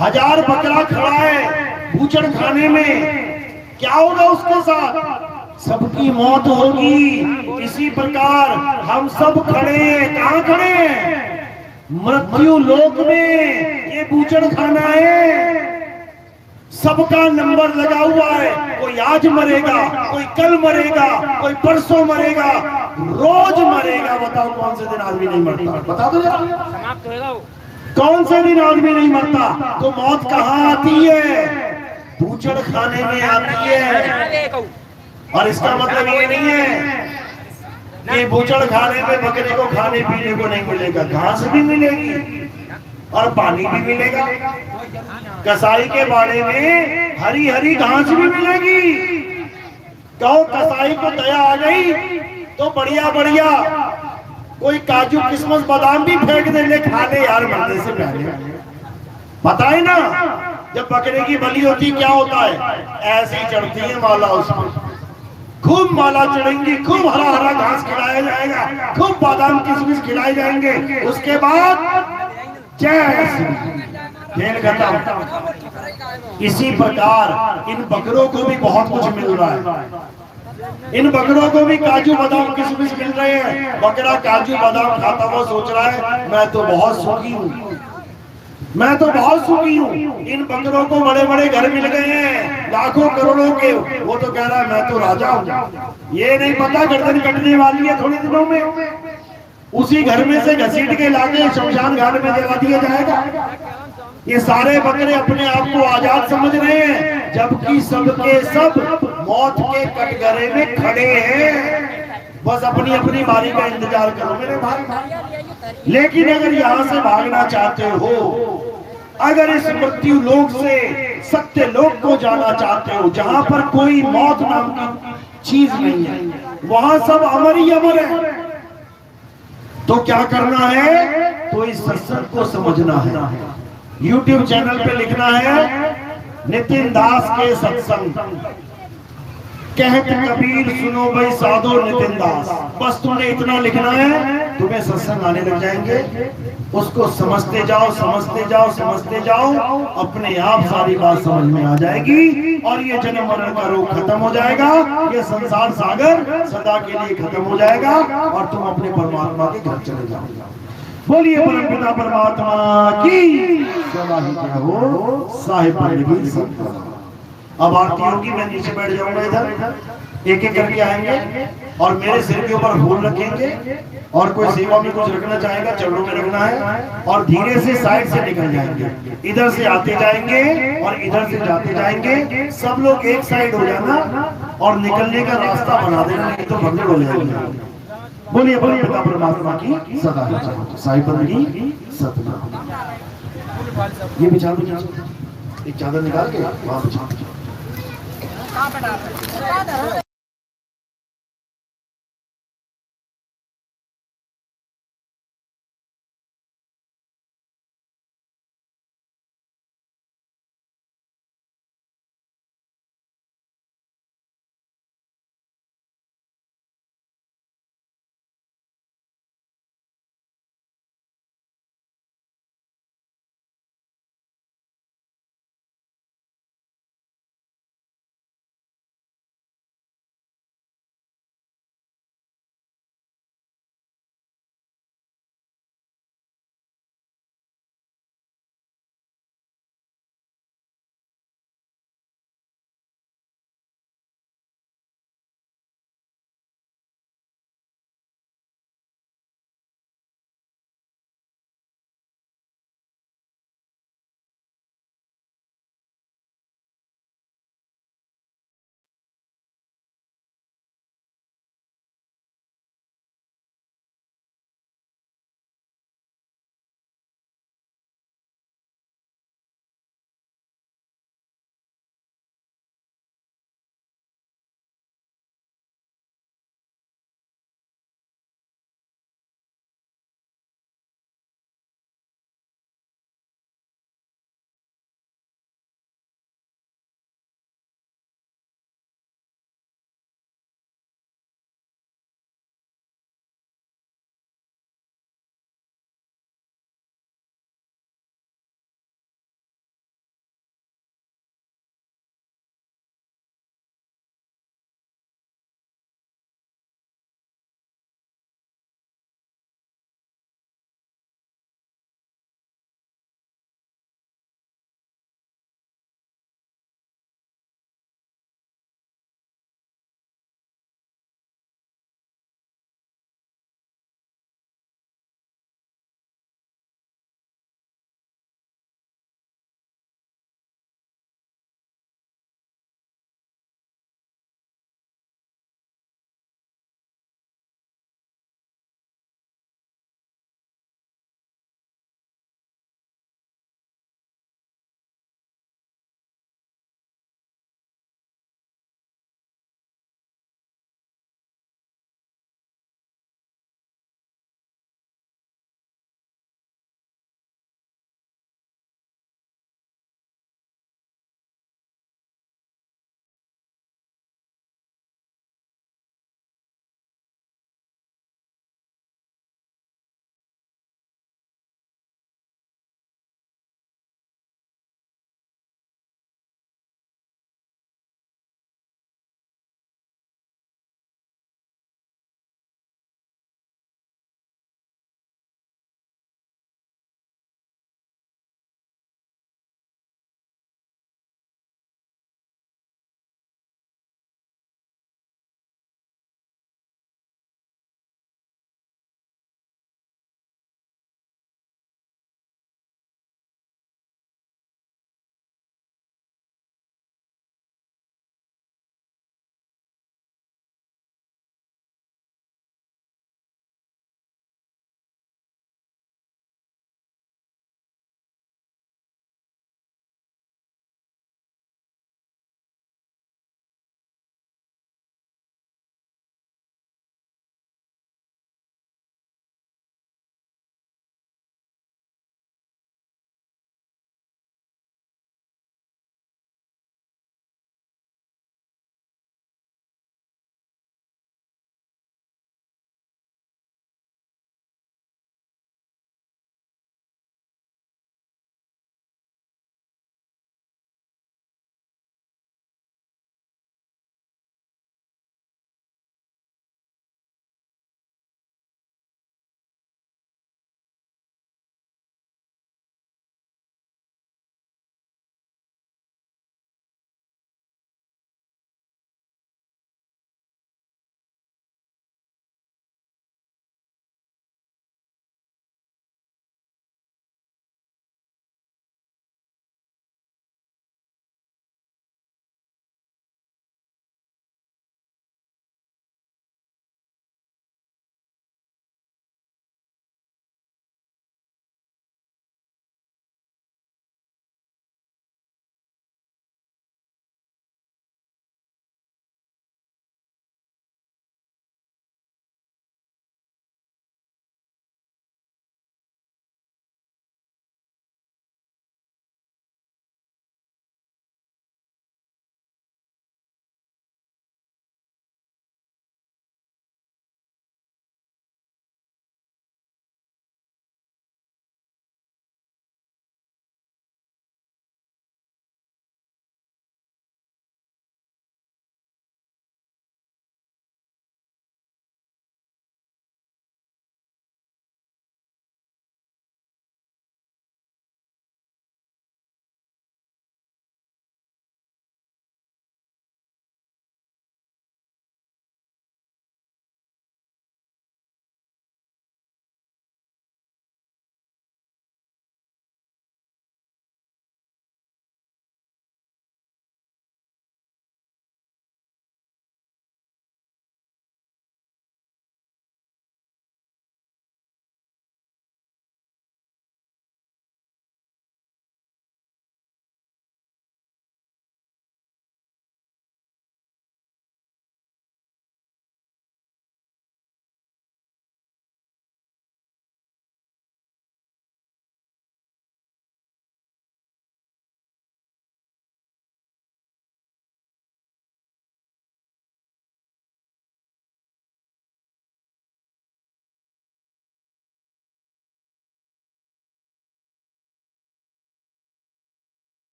1000 बकरा खड़ा है बूचड़ खाने में, क्या होगा उसके साथ? सबकी मौत होगी। इसी प्रकार हम सब खड़े हैं। कहां खड़े हैं? मृत्यु लोक में। ये बूचड़ खाना है, सबका नंबर लगा हुआ है। कोई आज मरेगा, कोई कल मरेगा, कोई परसों मरेगा, रोज मरेगा। बताओ कौन से दिन आदमी नहीं मरता? बता दो जरा, समाप्त होगा वो। कौन से दिन आदमी नहीं मरता? तो मौत कहाँ आती है? बूचड़ खाने में आती है। और इसका मतलब ये नहीं है कि बूचड़ खाने में बकरे को खाने पीने को नहीं मिलेगा। घास भी मिलेगी और पानी भी मिलेगा। कसाई के बाड़े में हरी हरी घास भी मिलेगी। कहो कसाई को दया आ गई तो बढ़िया बढ़िया कोई काजू किशमिश बादाम भी फेंक दे, ले खा ले यार मरने से पहले। पता है ना, जब बकरे की बलि होती क्या होता है? ऐसे ही चढ़ती है माला उसमें, खूब माला चढ़ेंगी, खूब हरा हरा घास खिलाया जाएगा, खूब बादाम किशमिश खिलाए जाएंगे। उसके बाद जय खेल खत्म। इसी प्रकार इन बकरों को भी बहुत कुछ मिल रहा है। इन बकरों को भी काजू बादाम किशमिश मिल रहे हैं। बकरा काजू बादाम खाता हुआ सोच रहा है मैं तो बहुत सुखी हूँ, मैं तो बहुत सुखी हूँ। इन बकरों को बड़े बड़े घर मिल गए हैं, लाखों करोड़ों के। वो तो कह रहा है मैं तो राजा हूँ। ये नहीं पता गर्दन कटने वाली है थोड़े दिनों में। उसी घर में से घसीट के लाके शमशान घाट में जला दिया जाएगा। ये सारे बकरे अपने आप को आजाद समझ रहे हैं, जबकि सबके सब मौत के कटघरे में खड़े हैं। बस अपनी अपनी बारी का इंतजार करो मेरे भाई। लेकिन अगर यहाँ से भागना चाहते हो, अगर इस मृत्यु लोक से सत्य लोक को जाना चाहते हो, जहाँ पर कोई मौत नाम की चीज नहीं है, वहां सब अमर ही अमर है, तो क्या करना है? तो इस सत्संग को समझना है। YouTube चैनल पे लिखना है नितिन दास के सत्संग, कहत कबीर सुनो भाई साधो नितिन दास। बस तुमने इतना लिखना है, तुम्हें सत्संग आने लग जाएंगे। उसको समझते जाओ, समझते जाओ, समझते जाओ, अपने आप सारी बात समझ में आ जाएगी और ये जन्म मरण का रोग खत्म हो जाएगा। ये संसार सागर सदा के लिए खत्म हो जाएगा और तुम अपने परमात्मा के घर चले जाओगे। बोलिए परमपिता परमात्मा की सदा ही क्या हो साहिब बंदगी सत्ता। अब आरती होगी, मैं नीचे बैठ जाऊंगा, इधर एक एक करके आएंगे और मेरे सिर के ऊपर फूल रखेंगे और कोई सेवा में कुछ रखना चाहेगा चरणों में रखना है और धीरे से साइड से निकल जाएंगे, इधर से आते जाएंगे और इधर से जाते जाएंगे। सब लोग एक साइड हो जाना और निकलने का रास्ता बना देना, नहीं तो भगदड़ हो जाएगी। बोलिए बोलिए पिता परमात्मा की सदा साहिब बंदगी सतना। ये बिछा दो, एक चादर निकाल के वहां बिछा।